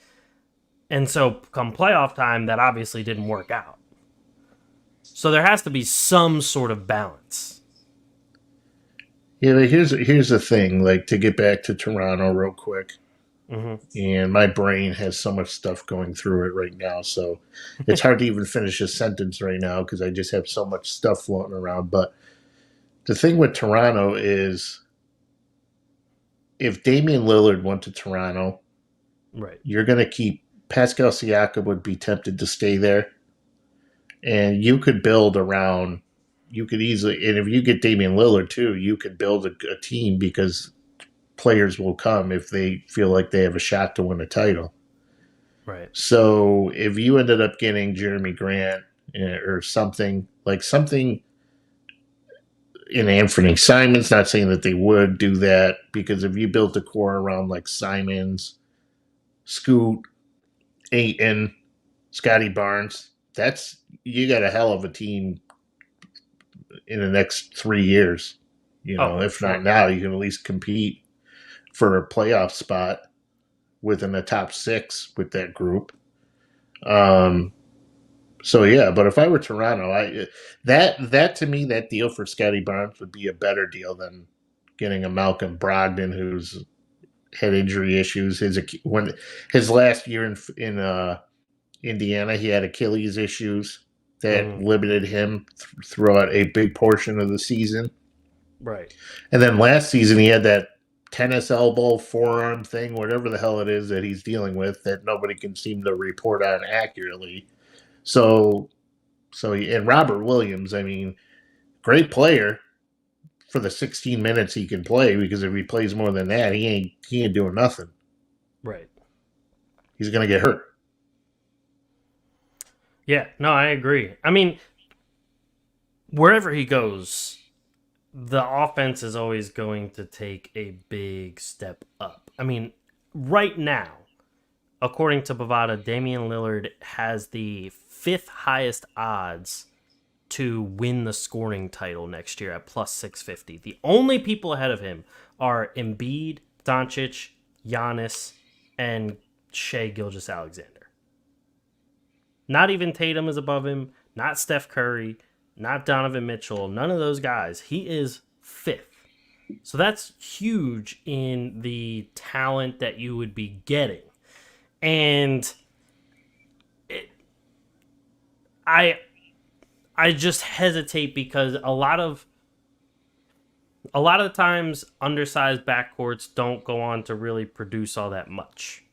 And so, come playoff time, that obviously didn't work out. So there has to be some sort of balance. Yeah, but here's the thing, like, to get back to Toronto real quick. Mm-hmm. And my brain has so much stuff going through it right now, so it's hard to even finish a sentence right now because I just have so much stuff floating around. But the thing with Toronto is, if Damian Lillard went to Toronto, right, you're going to keep Pascal Siakam would be tempted to stay there, and you could build around. You could easily, and if you get Damian Lillard too, you could build a team because players will come if they feel like they have a shot to win a title. Right. So if you ended up getting Jeremy Grant or something in Anthony Simons, not saying that they would do that, because if you built a core around like Simons, Scoot, Ayton, Scotty Barnes, you got a hell of a team in the next 3 years. If not now, you can at least compete for a playoff spot within the top 6 with that group. So yeah, but if I were Toronto, that to me, that deal for Scotty Barnes would be a better deal than getting a Malcolm Brogdon who's had injury issues. His last year in Indiana, he had Achilles issues. that limited him throughout a big portion of the season. Right. And then last season he had that tennis elbow, forearm thing, whatever the hell it is that he's dealing with that nobody can seem to report on accurately. So and Robert Williams, I mean, great player for the 16 minutes he can play, because if he plays more than that, he ain't doing nothing. Right. He's going to get hurt. Yeah, no, I agree. I mean, wherever he goes, the offense is always going to take a big step up. I mean, right now, according to Bovada, Damian Lillard has the 5th highest odds to win the scoring title next year at plus 650. The only people ahead of him are Embiid, Doncic, Giannis, and Shai Gilgeous-Alexander. Not even Tatum is above him, not Steph Curry, not Donovan Mitchell, none of those guys. He is 5th. So that's huge in the talent that you would be getting. And I just hesitate because a lot of the times undersized backcourts don't go on to really produce all that much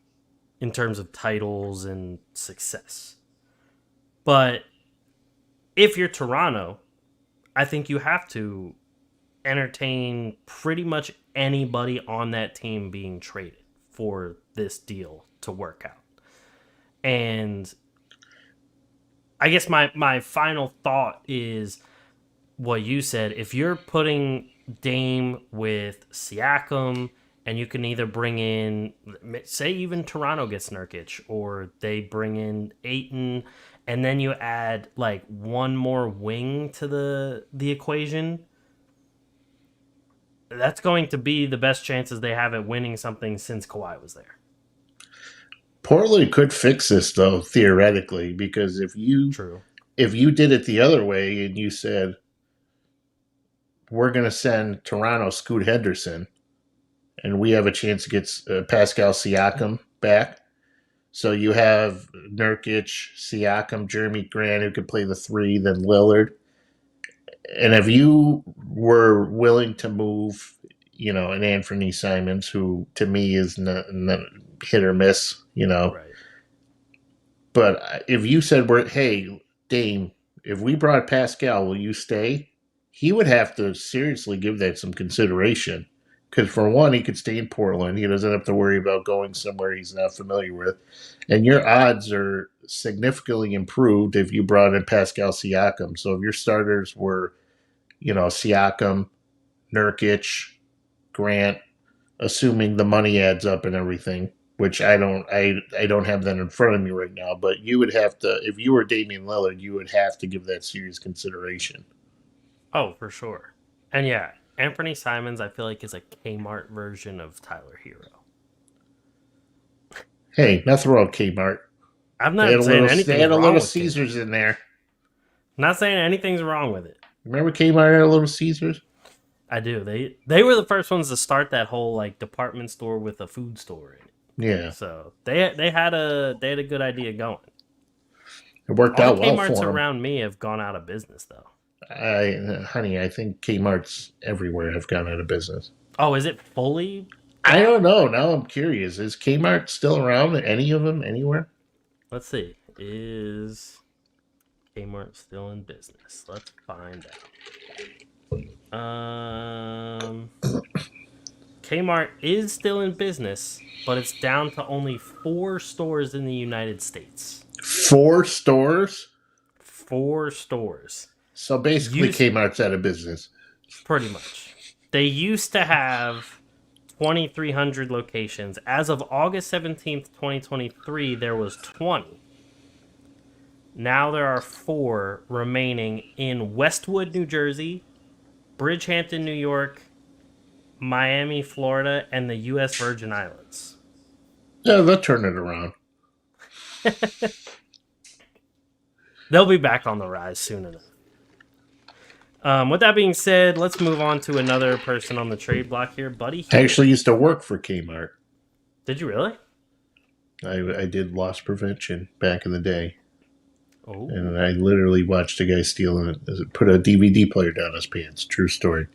in terms of titles and success. But if you're Toronto, I think you have to entertain pretty much anybody on that team being traded for this deal to work out. And I guess my final thought is what you said. If you're putting Dame with Siakam, and you can either bring in, say even Toronto gets Nurkic, or they bring in Ayton, and then you add like one more wing to the equation, that's going to be the best chances they have at winning something since Kawhi was there. Portland could fix this, though, theoretically, because if you did it the other way and you said, we're going to send Toronto Scoot Henderson, and we have a chance to get Pascal Siakam back. So you have Nurkic, Siakam, Jeremy Grant, who could play the 3, then Lillard. And if you were willing to move, an Anthony Simons, who to me is not hit or miss, Right. But if you said, hey, Dame, if we brought Pascal, will you stay? He would have to seriously give that some consideration. Because for one, he could stay in Portland. He doesn't have to worry about going somewhere he's not familiar with. And your odds are significantly improved if you brought in Pascal Siakam. So if your starters were, Siakam, Nurkic, Grant, assuming the money adds up and everything, which I don't have that in front of me right now, but you would have to, if you were Damian Lillard, you would have to give that serious consideration. Oh, for sure. And yeah, Anthony Simons, I feel like, is a Kmart version of Tyler Hero. Hey, nothing wrong with Kmart. I'm not saying anything. They had a little Caesars in there. I'm not saying anything's wrong with it. Remember Kmart had a little Caesars? I do. They were the first ones to start that whole like department store with a food store in it. Yeah. So they had a good idea going. It worked out well for them. Kmart's around me have gone out of business though. I think Kmart's everywhere have gone out of business. Oh, is it fully? I don't know. Now I'm curious. Is Kmart still around? Any of them? Anywhere? Let's see. Is Kmart still in business? Let's find out. Kmart is still in business, but it's down to only 4 stores in the United States. 4 stores? 4 stores. So basically, Kmart's out of business. Pretty much. They used to have 2,300 locations. As of August 17th, 2023, there was 20. Now there are 4 remaining in Westwood, New Jersey, Bridgehampton, New York, Miami, Florida, and the U.S. Virgin Islands. Yeah, they'll turn it around. They'll be back on the rise soon enough. With that being said, let's move on to another person on the trade block here, Buddy Hield. I actually used to work for Kmart. Did you really? I did loss prevention back in the day. Oh. And I literally watched a guy steal and put a DVD player down his pants. True story.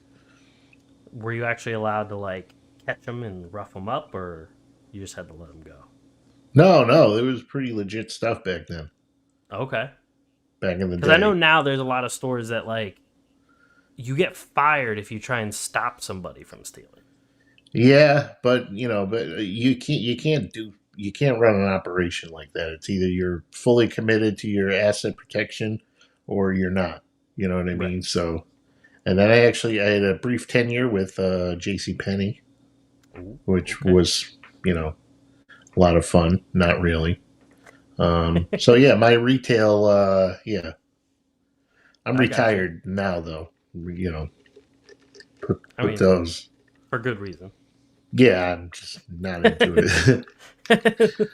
Were you actually allowed to like catch them and rough them up, or you just had to let them go? No, it was pretty legit stuff back then. Okay. Back in the day. Because I know now there's a lot of stores that like you get fired if you try and stop somebody from stealing. Yeah, but you can't run an operation like that. It's either you're fully committed to your asset protection or you're not. You know what I mean? Right. So, and then I had a brief tenure with JCPenney, which was, a lot of fun. Not really. So yeah, my retail, I'm retired now though. Put those for good reason. Yeah, I'm just not into it.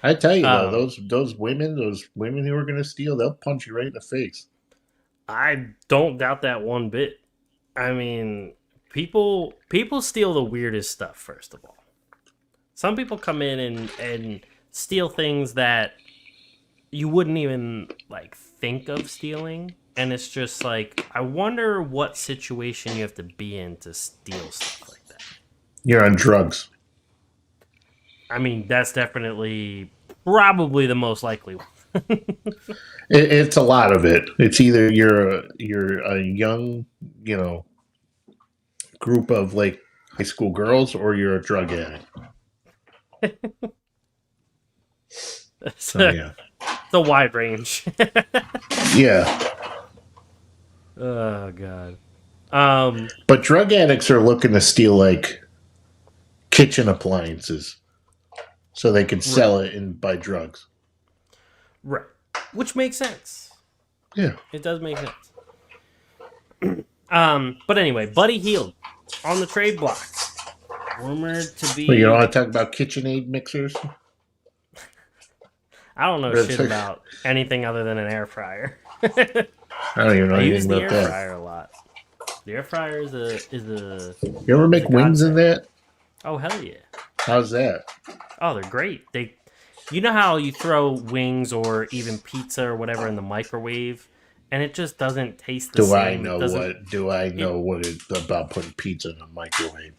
I tell you though, those women who are going to steal, they'll punch you right in the face. I don't doubt that one bit. I mean, people steal the weirdest stuff. First of all, some people come in and steal things that you wouldn't even like think of stealing, and it's just like, I wonder what situation you have to be in to steal stuff like that. You're on drugs. I mean, that's definitely probably the most likely one. It's a lot of it. It's either you're a young, group of like high school girls, or you're a drug addict. So yeah, it's a wide range. Yeah. Oh God. But drug addicts are looking to steal like kitchen appliances so they can sell it and buy drugs. Right. Which makes sense. Yeah. It does make sense. But anyway, Buddy Hield on the trade block. Rumored to be... Well, you don't want to talk about KitchenAid mixers? I don't know shit about anything other than an air fryer. I don't even know anything about that. I use the air fryer a lot. The air fryer is a... You ever make wings in that? Oh, hell yeah. How's that? Oh, they're great. You know how you throw wings or even pizza or whatever in the microwave, and it just doesn't taste the same? Do I know what it's about putting pizza in a microwave?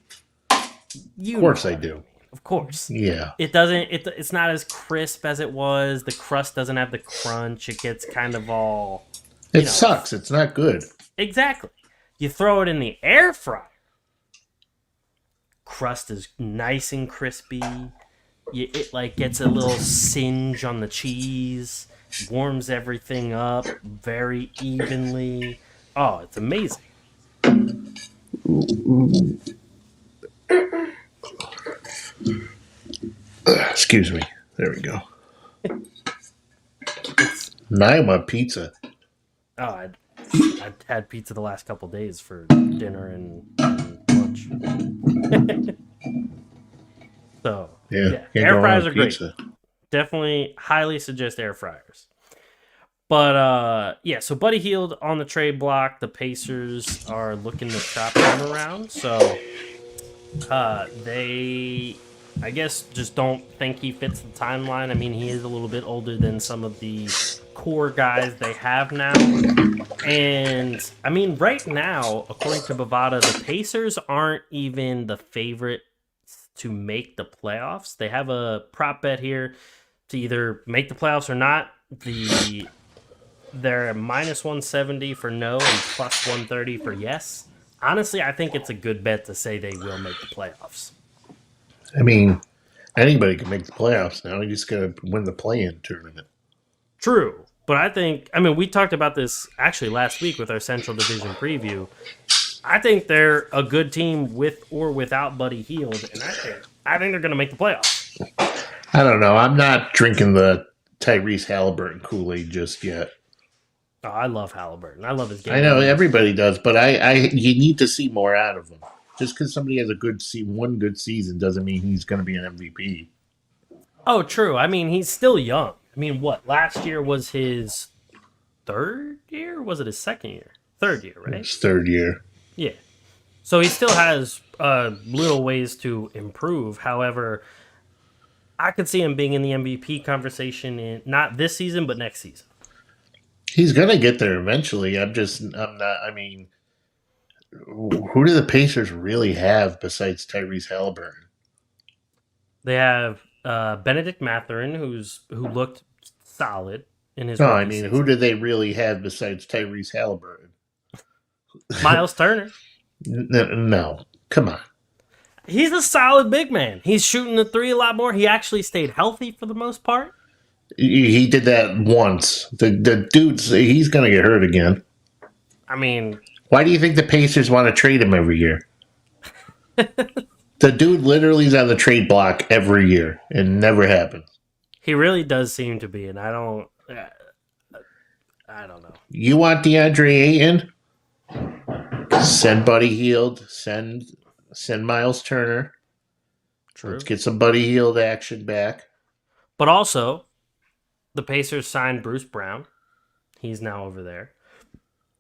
Of course I do. Of course. Yeah. It doesn't. It's not as crisp as it was. The crust doesn't have the crunch. It gets kind of all... It sucks. It's not good. Exactly. You throw it in the air fryer. Crust is nice and crispy. It like gets a little singe on the cheese. Warms everything up very evenly. Oh, it's amazing. Excuse me. There we go. Now I want pizza. Oh, I've had pizza the last couple days for dinner and lunch. So yeah, air fryers are great. Definitely highly suggest air fryers. But so Buddy Hield on the trade block. The Pacers are looking to shop him around. So they, I guess, just don't think he fits the timeline. I mean, he is a little bit older than some of the core guys they have now. And I mean, right now, according to Bovada, the Pacers aren't even the favorite to make the playoffs. They have a prop bet here to either make the playoffs or not. They're minus 170 for no and plus 130 for yes. Honestly, I think it's a good bet to say they will make the playoffs. I mean, anybody can make the playoffs now. You just got to win the play-in tournament. True. But we talked about this actually last week with our Central Division preview. I think they're a good team with or without Buddy Hield, and I think they're going to make the playoffs. I don't know. I'm not drinking the Tyrese Halliburton Kool-Aid just yet. Oh, I love Halliburton. I love his game. I know everybody does, but you need to see more out of him. Just because somebody has one good season doesn't mean he's going to be an MVP. Oh, true. I mean, he's still young. I mean, last year was his third year? Was it his second year? Third year, right? It's third year. Yeah. So he still has little ways to improve. However, I could see him being in the MVP conversation not this season, but next season. He's gonna get there eventually. I'm not. I mean, who do the Pacers really have besides Tyrese Halliburton? They have Benedict Mathurin, who looked solid in his. No, I mean, season. who do they really have besides Tyrese Halliburton? Miles Turner. No, come on. He's a solid big man. He's shooting the three a lot more. He actually stayed healthy for the most part. He did that once. The dude's he's gonna get hurt again. I mean, why do you think the Pacers want to trade him every year? The dude literally is on the trade block every year. It never happens. He really does seem to be, and I don't know. You want DeAndre Ayton? Send Buddy Hield. Send Miles Turner. True. Let's get some Buddy Hield action back. But also, the Pacers signed Bruce Brown. He's now over there.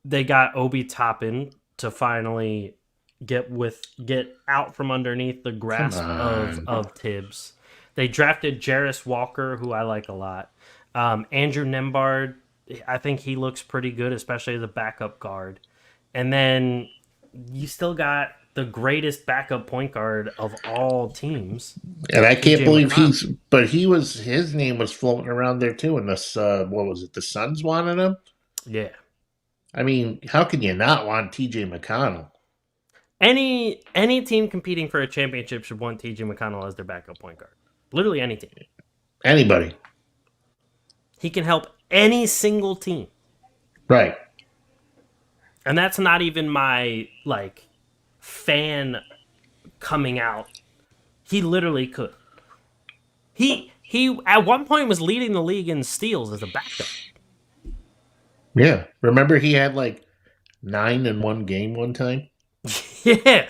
They got Obi Toppin to finally get out from underneath the grasp of Tibbs. They drafted Jarris Walker, who I like a lot. Andrew Nembhard, I think he looks pretty good, especially as a backup guard. And then you still got the greatest backup point guard of all teams. And I can't believe his name was floating around there too. And this, what was it? The Suns wanted him? Yeah. I mean, how can you not want TJ McConnell? Any team competing for a championship should want TJ McConnell as their backup point guard. Literally any team. Anybody. He can help any single team. Right. And that's not even my, fan coming out. He literally could. He at one point was leading the league in steals as a backup. Yeah. Remember he had 9 in one game one time? Yeah.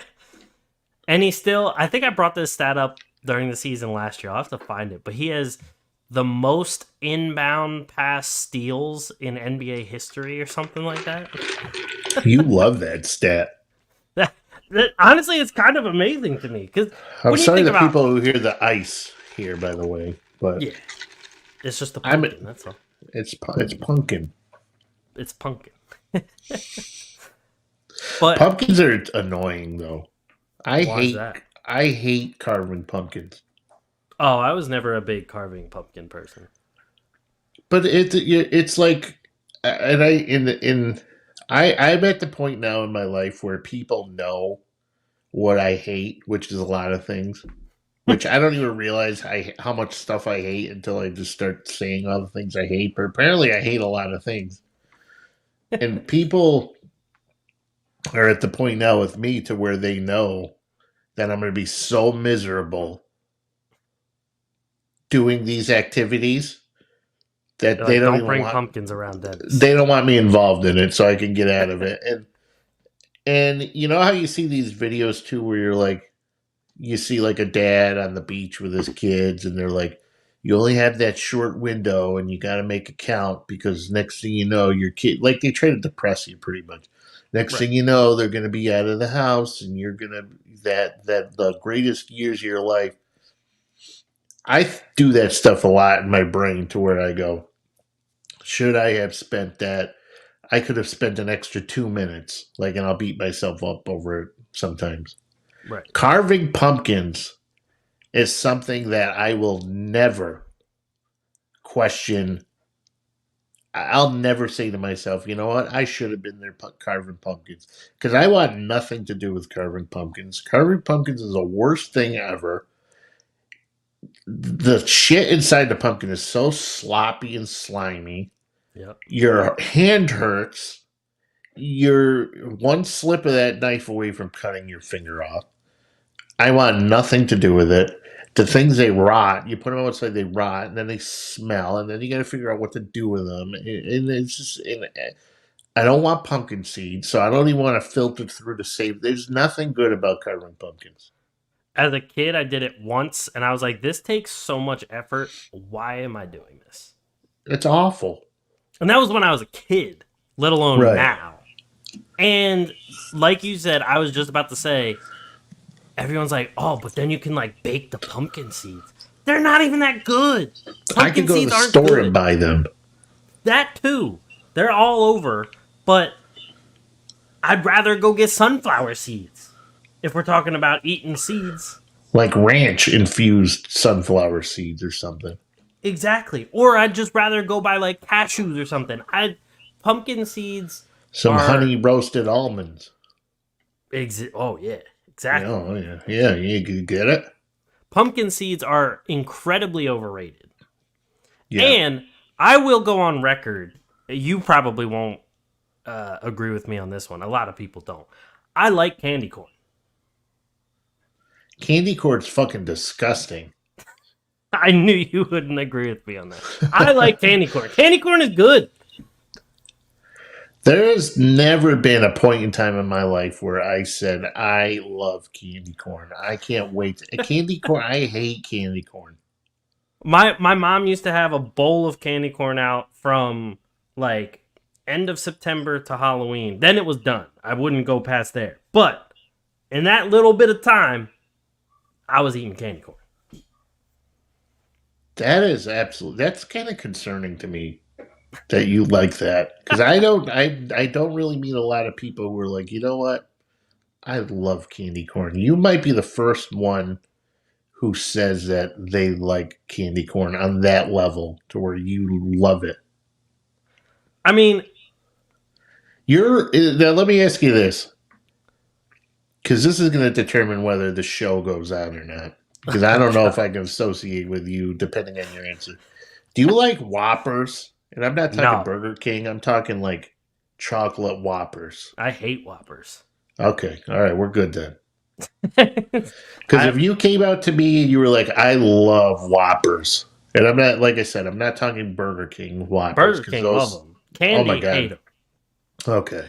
And he still, I think I brought this stat up during the season last year. I'll have to find it. But he has the most inbound pass steals in NBA history or something like that. You love that stat. Honestly, it's kind of amazing to me. Because I'm sorry to people who hear the ice here, by the way. But yeah. It's just the pumpkin, that's all. It's pumpkin. It's pumpkin. But pumpkins are annoying, though. I hate carving pumpkins. Oh, I was never a big carving pumpkin person. But it's like, and I'm at the point now in my life where people know what I hate, which is a lot of things. Which I don't even realize how much stuff I hate until I just start saying all the things I hate. But apparently, I hate a lot of things. And people are at the point now with me to where they know that I'm going to be so miserable doing these activities that they don't bring pumpkins around. They don't want me involved in it, so I can get out of it. And you know how you see these videos too, where you see a dad on the beach with his kids, and they're like, you only have that short window, and you got to make it count because next thing you know, your kid, they try to depress you pretty much. Next thing you know, they're going to be out of the house, and you're going to the greatest years of your life. I do that stuff a lot in my brain to where I go, should I have spent that? I could have spent an extra 2 minutes, and I'll beat myself up over it sometimes. Right. Carving pumpkins is something that I will never question. I'll never say to myself, you know what? I should have been there carving pumpkins. Because I want nothing to do with carving pumpkins. Carving pumpkins is the worst thing ever. The shit inside the pumpkin is so sloppy and slimy. Yep. Your hand hurts. You're one slip of that knife away from cutting your finger off. I want nothing to do with it. The things, they rot. You put them outside, they rot, and then they smell, and then you got to figure out what to do with them. And it's just, I don't want pumpkin seeds, so I don't even want to filter through to save. There's nothing good about carving pumpkins. As a kid, I did it once, and I was like, this takes so much effort. Why am I doing this? It's awful. And that was when I was a kid, let alone now. And like you said, I was just about to say, everyone's like, oh, but then you can bake the pumpkin seeds. They're not even that good. I can go to the store and buy them. That too. They're all over, but I'd rather go get sunflower seeds if we're talking about eating seeds. Like ranch-infused sunflower seeds or something. Exactly. Or I'd just rather go buy like cashews or something. Pumpkin seeds. Some honey roasted almonds. Oh, yeah. Exactly. Oh, yeah. Yeah, you get it? Pumpkin seeds are incredibly overrated. Yeah. And I will go on record. You probably won't agree with me on this one. A lot of people don't. I like candy corn. Candy corn's fucking disgusting. I knew you wouldn't agree with me on that. I like candy corn. Candy corn is good. There's never been a point in time in my life where I said, I love candy corn. I can't wait. Candy corn, I hate candy corn. My mom used to have a bowl of candy corn out from like end of September to Halloween. Then it was done. I wouldn't go past there. But in that little bit of time, I was eating candy corn. That is that's kind of concerning to me that you like that. Because I don't really meet a lot of people who are like, you know what? I love candy corn. You might be the first one who says that they like candy corn on that level to where you love it. I mean, now let me ask you this, because this is going to determine whether the show goes on or not. Because I don't know if I can associate with you depending on your answer. Do you like Whoppers? And I'm not talking Burger King. I'm talking like chocolate Whoppers. I hate Whoppers. Okay. All right. We're good then. Because if you came out to me and you were like, I love Whoppers. And I'm not, like I said, I'm not talking Burger King Whoppers. Burger King, love them. Candy, oh my God. hate them. Okay.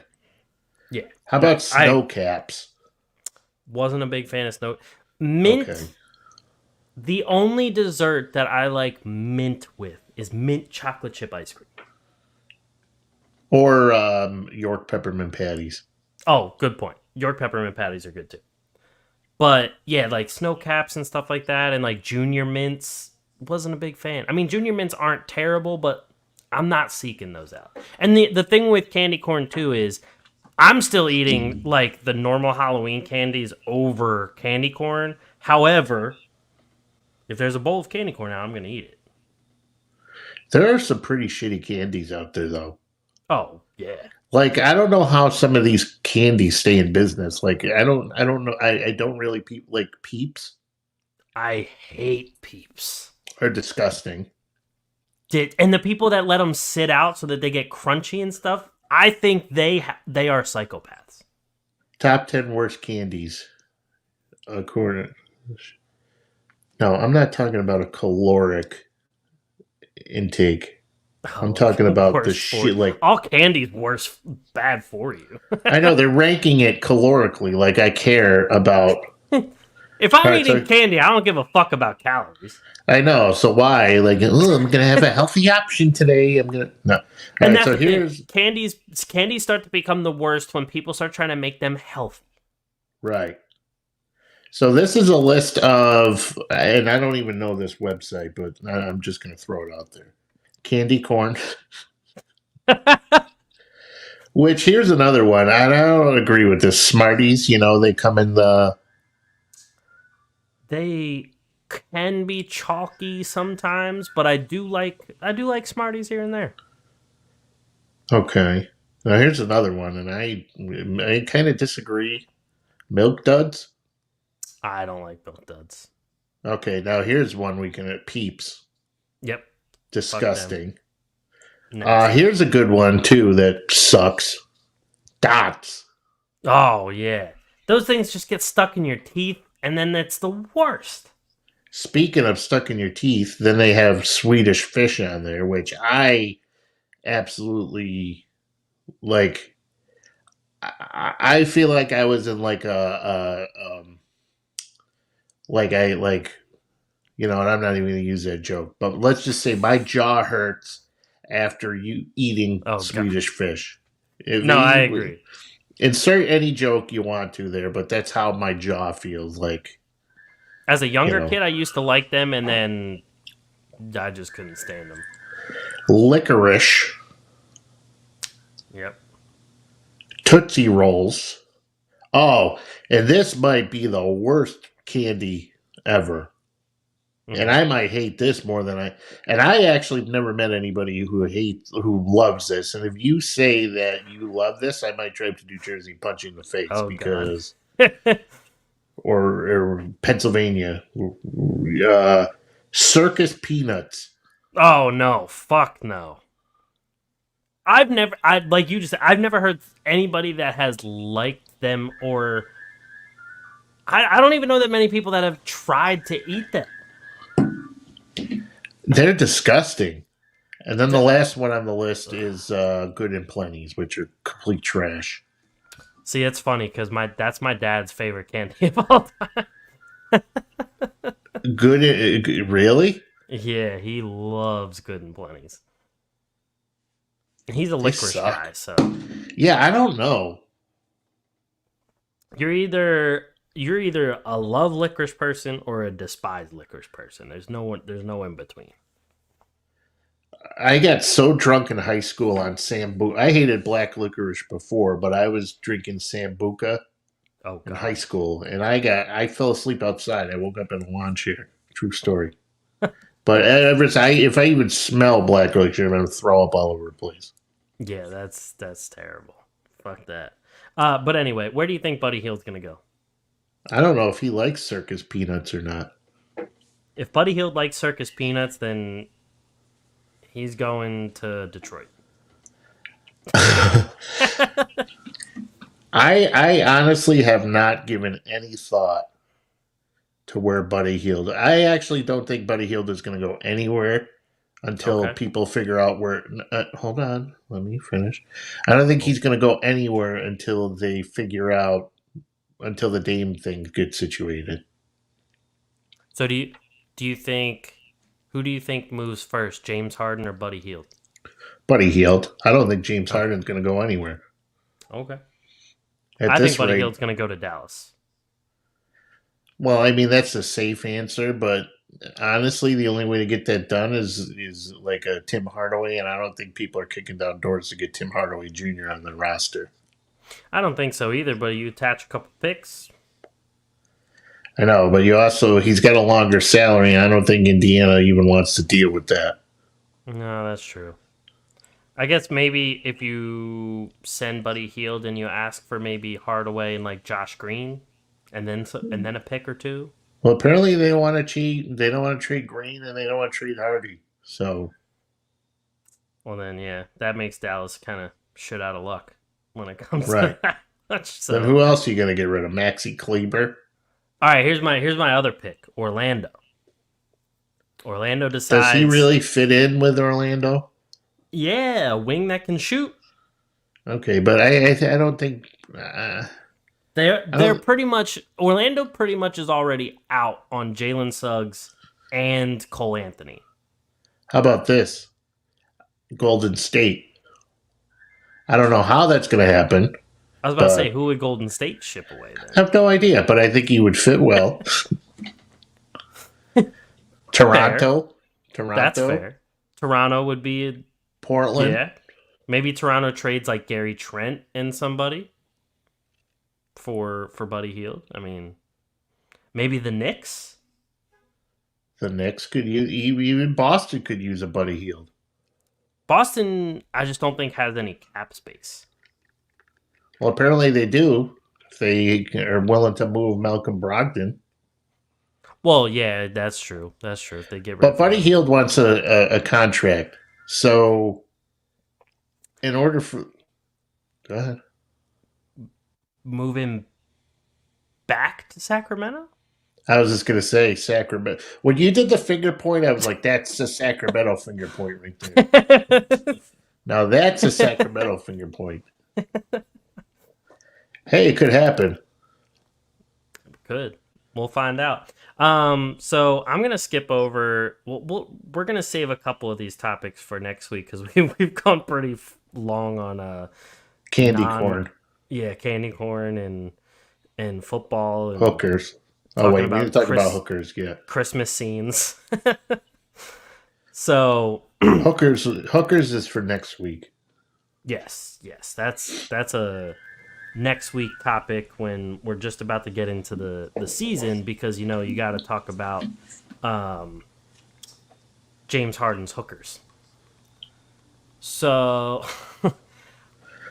Yeah. How about Snow Caps? Wasn't a big fan of Snow. Mint. Okay. The only dessert that I like mint with is mint chocolate chip ice cream. Or York peppermint patties. Oh, good point. York peppermint patties are good too. But yeah, like Snow Caps and stuff like that, and like Junior Mints, wasn't a big fan. I mean, Junior Mints aren't terrible, but I'm not seeking those out. And the thing with candy corn too is I'm still eating like the normal Halloween candies over candy corn. However, if there's a bowl of candy corn out, I'm going to eat it. There are some pretty shitty candies out there, though. Oh, yeah. Like, I don't know how some of these candies stay in business. Like, I don't know. I don't really like Peeps. I hate Peeps. Are disgusting. And the people that let them sit out so that they get crunchy and stuff, I think they are psychopaths. Top 10 worst candies. According. No, I'm not talking about a caloric intake. I'm talking about the shit like all candy's bad for you. I know they're ranking it calorically. Like I care about. If I'm eating candy, I don't give a fuck about calories. I know. So why? Like, I'm gonna have a healthy option today. I'm gonna no. And that's so here's candies start to become the worst when people start trying to make them healthy. Right. So this is a list of, and I don't even know this website, but I'm just going to throw it out there. Candy corn. Which, here's another one. I don't agree with this. Smarties, they come in the... They can be chalky sometimes, but I do like Smarties here and there. Okay. Now here's another one, and I kind of disagree. Milk Duds. I don't like Milk Duds. Okay, now here's one we can Peeps. Yep. Disgusting. Here's a good one too that sucks. Dots. Oh yeah. Those things just get stuck in your teeth and then it's the worst. Speaking of stuck in your teeth, then they have Swedish fish on there, which I absolutely like. I feel like I was in like and I'm not even going to use that joke, but let's just say my jaw hurts after you eating Swedish fish. I agree. Insert any joke you want to there, but that's how my jaw feels like. As a younger kid, I used to like them, and then I just couldn't stand them. Licorice. Yep. Tootsie Rolls. Oh, and this might be the worst candy ever. Mm-hmm. And I might hate this more than and I actually never met anybody who loves this. And if you say that you love this, I might drive to New Jersey and punch you in the face because, or Pennsylvania, circus peanuts. Oh no! Fuck no! I've never heard anybody that has liked them, or I don't even know that many people that have tried to eat them. They're disgusting. And then the last one on the list is Good and Plenty's, which are complete trash. See, it's funny because that's my dad's favorite candy of all time. Good, really? Yeah, he loves Good and Plenty's. He's a licorice guy, so yeah, I don't know. You're either a love licorice person or a despise licorice person. There's no in between. I got so drunk in high school on Sambuca. I hated black licorice before, but I was drinking Sambuca in high school, and I fell asleep outside. I woke up in a lawn chair. True story. But if I even smell black licorice, I'm going to throw up all over the place. Yeah, that's terrible. Fuck that. But anyway, where do you think Buddy Hield's going to go? I don't know if he likes circus peanuts or not. If Buddy Hield likes circus peanuts, then he's going to Detroit. I honestly have not given any thought to where Buddy Hield. I actually don't think Buddy Hield is going to go anywhere until people figure out where. Hold on, let me finish. I don't think he's going to go anywhere until they figure out, until the Dame thing gets situated. So do you think, who do you think moves first, James Harden or Buddy Hield? Buddy Hield. I don't think James Harden's going to go anywhere. Okay. I think Buddy Hield's going to go to Dallas. Well, I mean, that's a safe answer, but honestly, the only way to get that done is like a Tim Hardaway, and I don't think people are kicking down doors to get Tim Hardaway Jr. on the roster. I don't think so either, but you attach a couple picks. I know, but he's got a longer salary, and I don't think Indiana even wants to deal with that. No, that's true. I guess maybe if you send Buddy Hield and you ask for maybe Hardaway and like Josh Green, and then a pick or two. Well, apparently they don't want to cheat. They don't want to trade Green, and they don't want to trade Hardy. So, well, then yeah, that makes Dallas kind of shit out of luck when it comes to that. So, then who else are you going to get rid of? Maxi Kleber. All right, here's my other pick, Orlando. Orlando decides. Does he really fit in with Orlando? Yeah, a wing that can shoot. Okay, but I don't think they're pretty much, Orlando pretty much is already out on Jalen Suggs and Cole Anthony. How about this? Golden State. I don't know how that's going to happen. I was about to say, who would Golden State ship away then? I have no idea, but I think he would fit well. Toronto. That's fair. Toronto would be Portland. Yeah. Maybe Toronto trades like Gary Trent and somebody for Buddy Hield. I mean, maybe the Knicks. The Knicks could use, even Boston could use a Buddy Hield. Boston, I just don't think has any cap space. Well, apparently they do. If they are willing to move Malcolm Brogdon. Well, yeah, that's true. That's true. If they get rid but Buddy Hield wants a contract. So, in order for... Go ahead. Move him back to Sacramento? I was just going to say Sacramento. When you did the finger point, I was like, that's the Sacramento finger point right there. Now that's a Sacramento finger point. Hey, it could happen. Could. We'll find out. So I'm gonna skip over. We're gonna save a couple of these topics for next week because we've gone pretty long on candy corn. Yeah, candy corn and football and hookers. Oh wait, we didn't talk about hookers yet. Christmas scenes. So hookers is for next week. Yes. That's a next week topic when we're just about to get into the season, because you got to talk about James Harden's hookers. So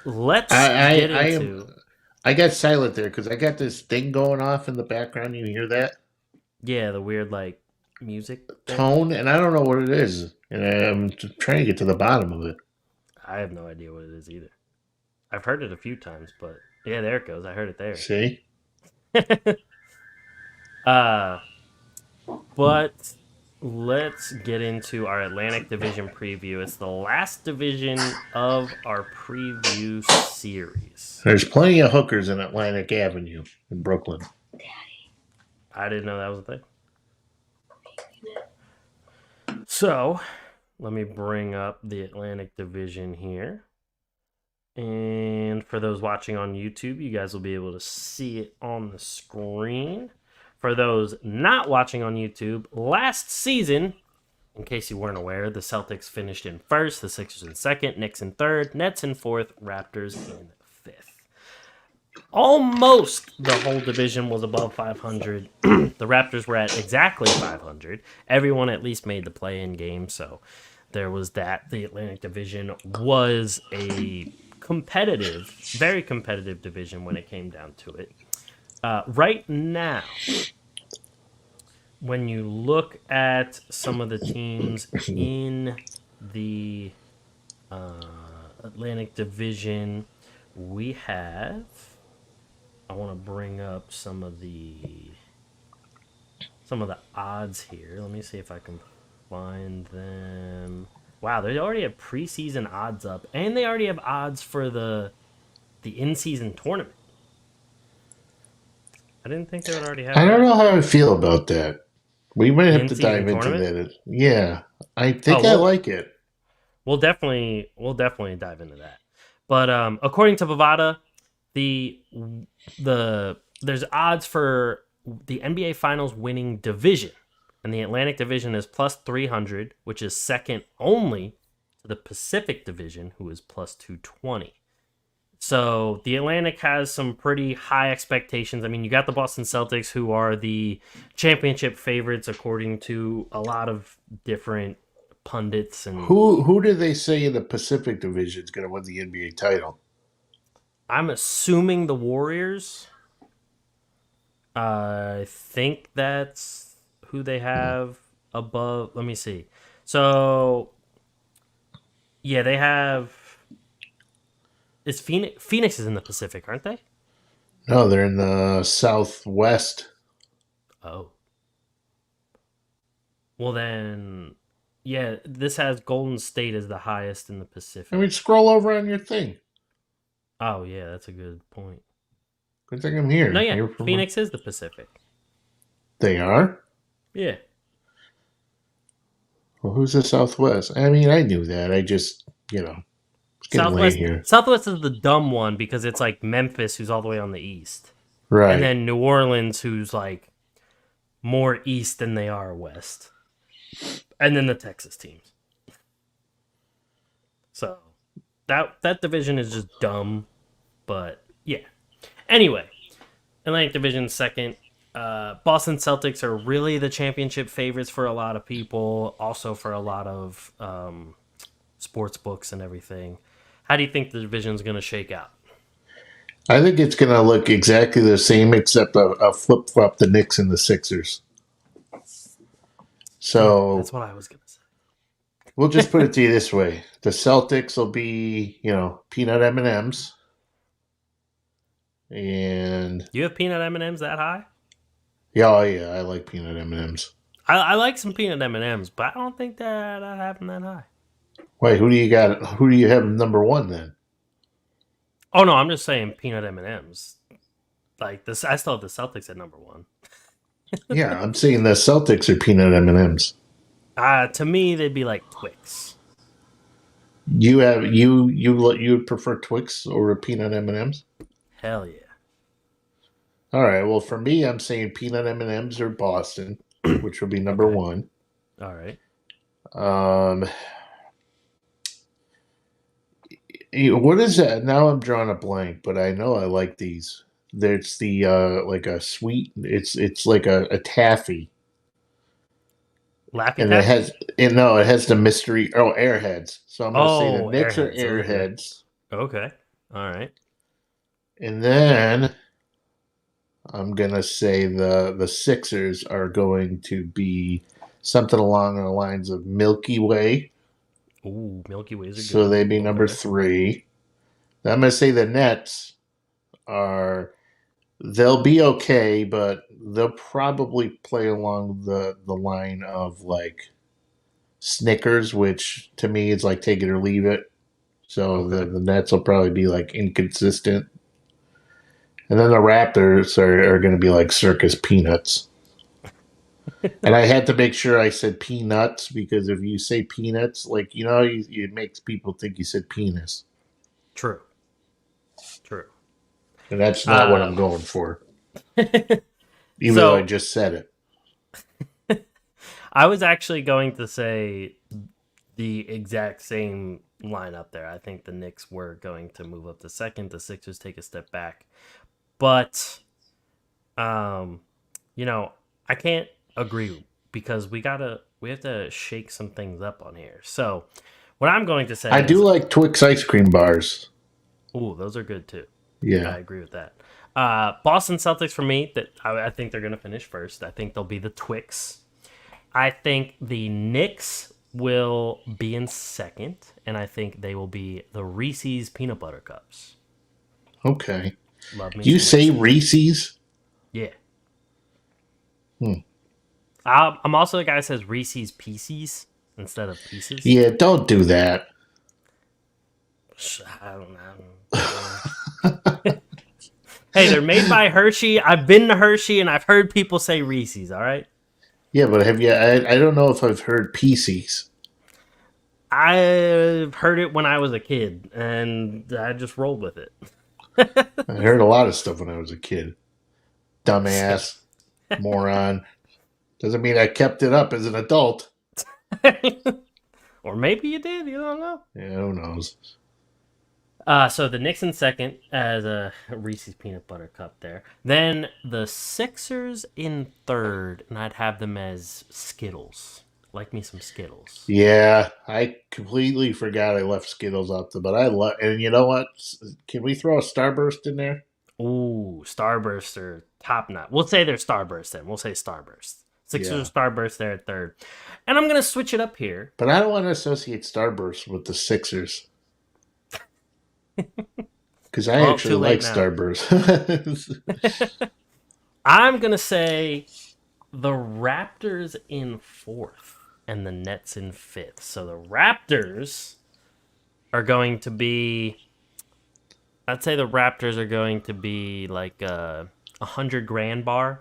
let's get into. I got silent there because I got this thing going off in the background. You hear that? Yeah, the weird music thing. Tone, and I don't know what it is, and I'm trying to get to the bottom of it. I have no idea what it is either. I've heard it a few times, but yeah, there it goes. I heard it there. See? But let's get into our Atlantic Division preview. It's the last division of our preview series. There's plenty of hookers in Atlantic Avenue in Brooklyn. I didn't know that was a thing. So, let me bring up the Atlantic Division here. And for those watching on YouTube, you guys will be able to see it on the screen. For those not watching on YouTube, last season, in case you weren't aware, the Celtics finished in first, the Sixers in second, Knicks in third, Nets in fourth, Raptors in fifth. Almost the whole division was above 500. The Raptors were at exactly 500. Everyone at least made the play-in game, so there was that. The Atlantic Division was a competitive, very competitive division when it came down to it. Right now, when you look at some of the teams in the Atlantic Division, we have. I want to bring up some of the odds here. Let me see if I can find them. Wow, they already have preseason odds up, and they already have odds for the in-season tournament. I didn't think they would already have. I don't know how I feel about that. We might have to dive tournament? into that. Yeah, I think I like it. We'll definitely dive into that. But according to Bovada, there's odds for the NBA Finals winning division, and the Atlantic Division is plus 300, which is second only to the Pacific Division, who is plus 220. So the Atlantic has some pretty high expectations. I mean, you got the Boston Celtics, who are the championship favorites according to a lot of different pundits. And who do they say in the Pacific Division is going to win the NBA title? I'm assuming the Warriors. I think that's who they have above. Let me see. So, yeah, they have. Is Phoenix is in the Pacific, aren't they? No, they're in the Southwest. Oh. Well, then, yeah, this has Golden State as the highest in the Pacific. I mean, scroll over on your thing. Oh, yeah, that's a good point. Good thing I'm here. No, yeah, Phoenix is the Pacific. They are? Yeah. Well, who's the Southwest? I mean, I knew that. I just, Southwest is the dumb one because it's like Memphis, who's all the way on the east. Right. And then New Orleans, who's like more east than they are west. And then the Texas teams. So that division is just dumb. But yeah. Anyway, Atlantic Division second. Boston Celtics are really the championship favorites for a lot of people. Also for a lot of sports books and everything. How do you think the division's going to shake out? I think it's going to look exactly the same, except a flip-flop the Knicks and the Sixers. So that's what I was going to say. We'll just put it to you this way: the Celtics will be, peanut M&Ms, and you have peanut M&Ms that high? Yeah, I like peanut M&Ms. I like some peanut M&Ms, but I don't think that I have them that high. Wait, who do you got? Who do you have number one then? Oh no, I'm just saying peanut M&Ms. Like this, I still have the Celtics at number one. Yeah, I'm saying the Celtics are peanut M&Ms. To me, they'd be like Twix. You would prefer Twix over peanut M&Ms? Hell yeah! All right. Well, for me, I'm saying peanut M&Ms or Boston, which will be number one. All right. What is that? Now I'm drawing a blank, but I know I like these. There's the like a sweet. It's like a taffy, Laffy and Taffy? it has the mystery. Oh, Airheads. So I'm gonna say the Knicks are Airheads. Airheads, Okay. All right. and then I'm gonna say the Sixers are going to be something along the lines of Milky Way. Ooh, Milky Ways are good. So they'd be number Okay. 3. Then I'm gonna say the Nets they'll be okay, but they'll probably play along the line of like Snickers, which to me is like take it or leave it. So Okay. the Nets will probably be like inconsistent. And then the Raptors are going to be like circus peanuts. And I had to make sure I said peanuts because if you say peanuts, like, it makes people think you said penis. True. And that's not what I'm going for. Even though I just said it. I was actually going to say the exact same lineup there. I think the Knicks were going to move up to second. The Sixers take a step back. But, I can't agree because we have to shake some things up on here. So, what I'm going to say I do like Twix ice cream bars. Ooh, those are good too. Yeah. I agree with that. Boston Celtics for me, I think they're going to finish first. I think they'll be the Twix. I think the Knicks will be in second, and I think they will be the Reese's Peanut Butter Cups. Okay. Love me. Do you say Reese's? Yeah. I'm also the guy that says Reese's Pieces instead of pieces. Yeah, don't do that. I don't know. Hey, they're made by Hershey. I've been to Hershey, and I've heard people say Reese's, all right? Yeah, but have you... I don't know if I've heard Pieces. I've heard it when I was a kid, and I just rolled with it. I heard a lot of stuff when I was a kid. Dumbass. Moron. Doesn't mean I kept it up as an adult. Or maybe you did. You don't know. Yeah, who knows? So the Knicks in second as a Reese's Peanut Butter Cup there. Then the Sixers in third, and I'd have them as Skittles. Like me some Skittles. Yeah, I completely forgot I left Skittles out there, but I love... And you know what? Can we throw a Starburst in there? Ooh, Starburst are top notch. We'll say they're Starburst then. We'll say Starburst. Sixers Starburst there at third. And I'm going to switch it up here. But I don't want to associate Starburst with the Sixers. Because I actually like Starburst. I'm going to say the Raptors in fourth and the Nets in fifth. So the Raptors are going to be... I'd say the Raptors are going to be like a $100,000 bar.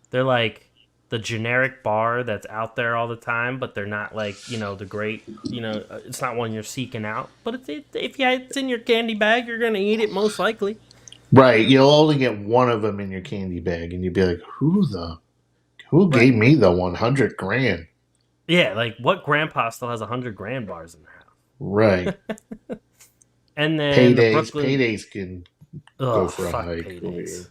They're like the generic bar that's out there all the time, but they're not like, the great, it's not one you're seeking out. But if it's in your candy bag, you're going to eat it most likely. Right. You'll only get one of them in your candy bag, and you'd be like, who gave me the $100,000? Yeah, like what grandpa still has $100,000 bars in their house? Right. And then paydays can go for a hike. Paydays.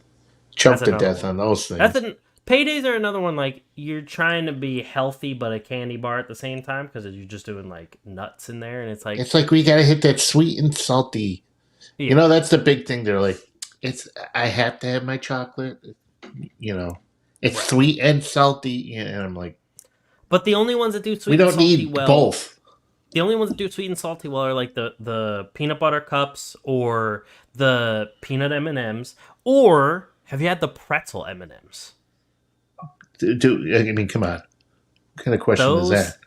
Choke to death on those things. Paydays are another one, like, you're trying to be healthy but a candy bar at the same time because you're just doing, like, nuts in there, and it's like we got to hit that sweet and salty. Yeah. That's the big thing. They're like, I have to have my chocolate. It's sweet and salty, and I'm like... But the only ones that do sweet and salty we don't need both. The only ones that do sweet and salty well are, like, the peanut butter cups or the peanut M&Ms, or have you had the pretzel M&Ms? Come on. What kind of question is that?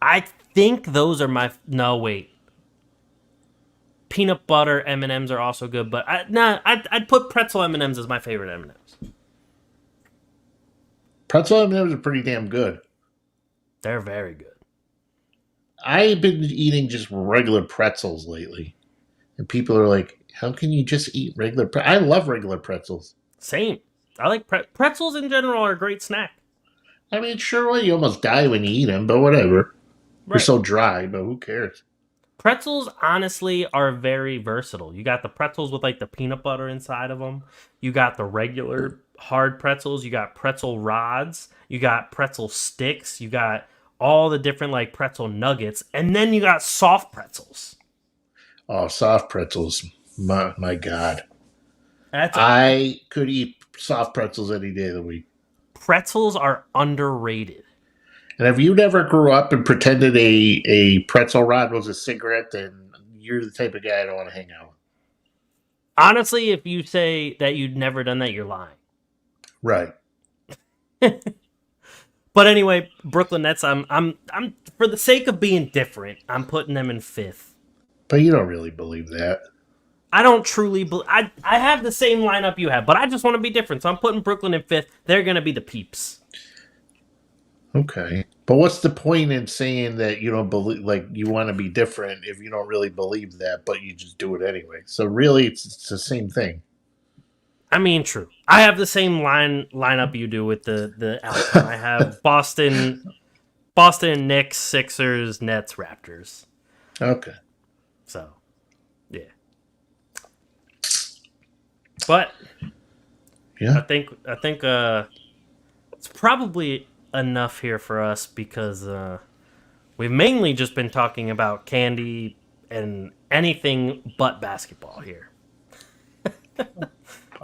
I think those are no, wait. Peanut butter M&Ms are also good, but I'd put pretzel M&Ms as my favorite M&Ms. Pretzel M&Ms are pretty damn good. They're very good. I've been eating just regular pretzels lately. And people are like, how can you just eat regular pretzels? I love regular pretzels. Same. I like pretzels in general are a great snack. I mean, sure, you almost die when you eat them, but whatever. Right. They're so dry, but who cares? Pretzels, honestly, are very versatile. You got the pretzels with like the peanut butter inside of them. You got the regular hard pretzels. You got pretzel rods. You got pretzel sticks. You got all the different like pretzel nuggets. And then you got soft pretzels. Oh, soft pretzels. My God. I could eat soft pretzels any day of the week. Pretzels are underrated. And if you never grew up and pretended a pretzel rod was a cigarette, then you're the type of guy I don't want to hang out with. Honestly, if you say that you've never done that, you're lying. Right. But anyway, Brooklyn Nets, I'm for the sake of being different, I'm putting them in 5th. But you don't really believe that. I don't truly believe... I have the same lineup you have, but I just want to be different. So I'm putting Brooklyn in 5th. They're going to be the peeps. Okay. But what's the point in saying that you don't believe, like, you want to be different if you don't really believe that, but you just do it anyway? So really, it's the same thing. I mean, true. I have the same lineup you do with the outcome. I have Boston, Knicks, Sixers, Nets, Raptors. Okay. So, yeah. But yeah, I think it's probably enough here for us because we've mainly just been talking about candy and anything but basketball here.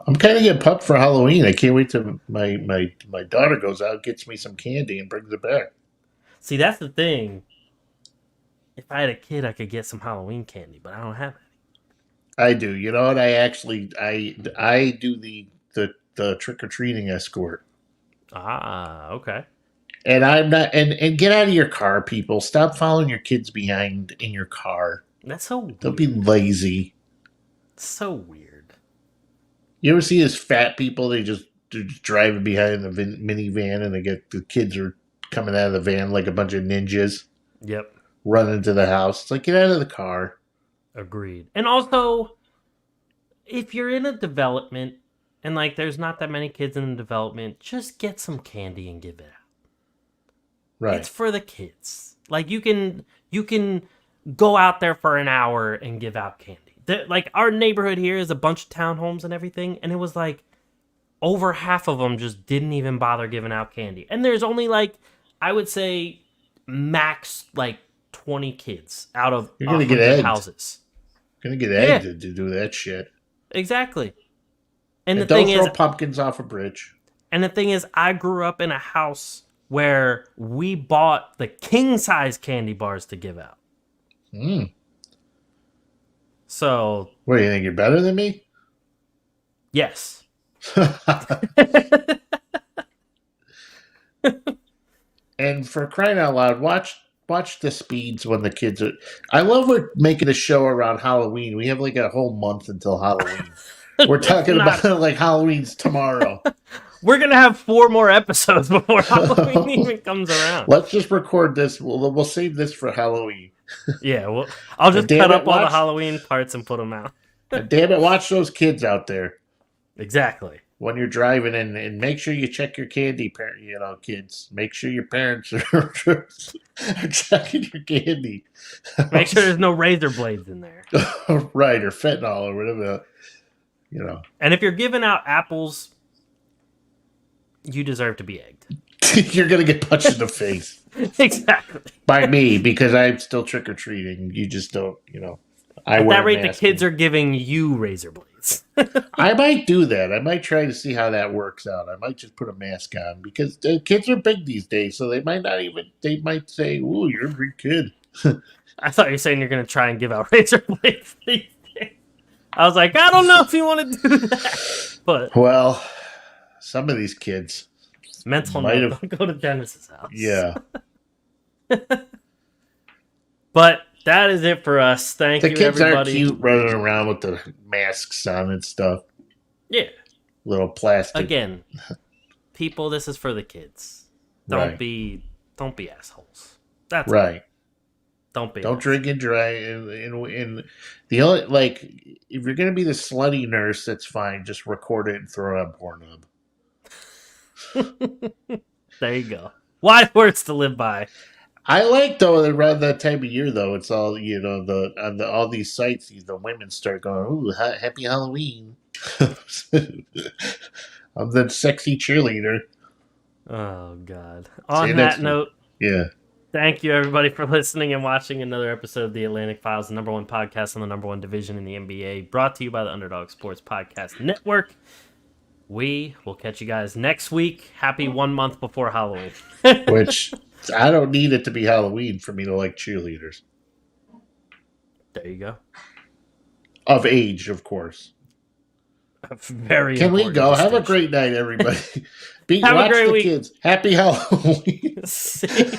I'm kind of getting pumped for Halloween. I can't wait till my daughter goes out, gets me some candy, and brings it back. See, that's the thing. If I had a kid, I could get some Halloween candy, but I don't have any. I do. You know what? I do the trick or treating escort. Ah, okay. And I'm not. And get out of your car, people. Stop following your kids behind in your car. That's so weird. Don't be lazy. So weird. You ever see those fat people? They're just driving behind the minivan, and the kids are coming out of the van like a bunch of ninjas. Yep. Running to the house. It's like, get out of the car. Agreed. And also, if you're in a development and like there's not that many kids in the development, just get some candy and give it out. Right. It's for the kids. Like you can go out there for an hour and give out candy. Like our neighborhood here is a bunch of townhomes and everything, and it was like over half of them just didn't even bother giving out candy. And there's only like, I would say max like 20 kids out of 100 houses. You're gonna get egged to do that shit. Exactly. And the don't thing throw is, pumpkins off a bridge. And the thing is, I grew up in a house where we bought the king size candy bars to give out. So, what do you think? You're better than me? Yes. And for crying out loud, watch the speeds when the kids are. I love we're making a show around Halloween. We have like a whole month until Halloween. We're talking about like Halloween's tomorrow. We're gonna have 4 more episodes before Halloween even comes around. Let's just record this. We'll save this for Halloween. Yeah, well, I'll just cut up all the Halloween parts and put them out. Damn it, watch those kids out there. Exactly. When you're driving, and make sure you check your candy, kids. Make sure your parents are checking your candy. Make sure there's no razor blades in there. Right, or fentanyl or whatever, And if you're giving out apples, you deserve to be egged. You're going to get punched in the face. Exactly. By me, because I'm still trick-or-treating. You just don't, At that rate, the kids are giving you razor blades. I might do that. I might try to see how that works out. I might just put a mask on because the kids are big these days, so they might say, "Ooh, you're a big kid." I thought you were saying you're going to try and give out razor blades these days. I was like, I don't know if you want to do that. But well, some of these kids. Mental note, don't go to Dennis's house. Yeah. But that is it for us. Thank you, everybody. The kids are cute running around with the masks on and stuff. Yeah. Little plastic. Again, people, this is for the kids. Don't be assholes. That's right. Don't be. Don't drink and drive. And the only if you're gonna be the slutty nurse, that's fine. Just record it and throw it on Pornhub. There you go. Wise words to live by. I like though around that time of year though. It's all all these sites. The women start going, "Ooh, happy Halloween!" I'm the sexy cheerleader. Oh God! On that note, yeah. Thank you, everybody, for listening and watching another episode of the Atlantic Files, the #1 podcast on the #1 division in the NBA, brought to you by the Underdog Sports Podcast Network. We will catch you guys next week. Happy 1 month before Halloween. Which, I don't need it to be Halloween for me to like cheerleaders. There you go. Of age, of course. Very Can we go? Have a great night, everybody. Have a great week. Kids. Happy Halloween. See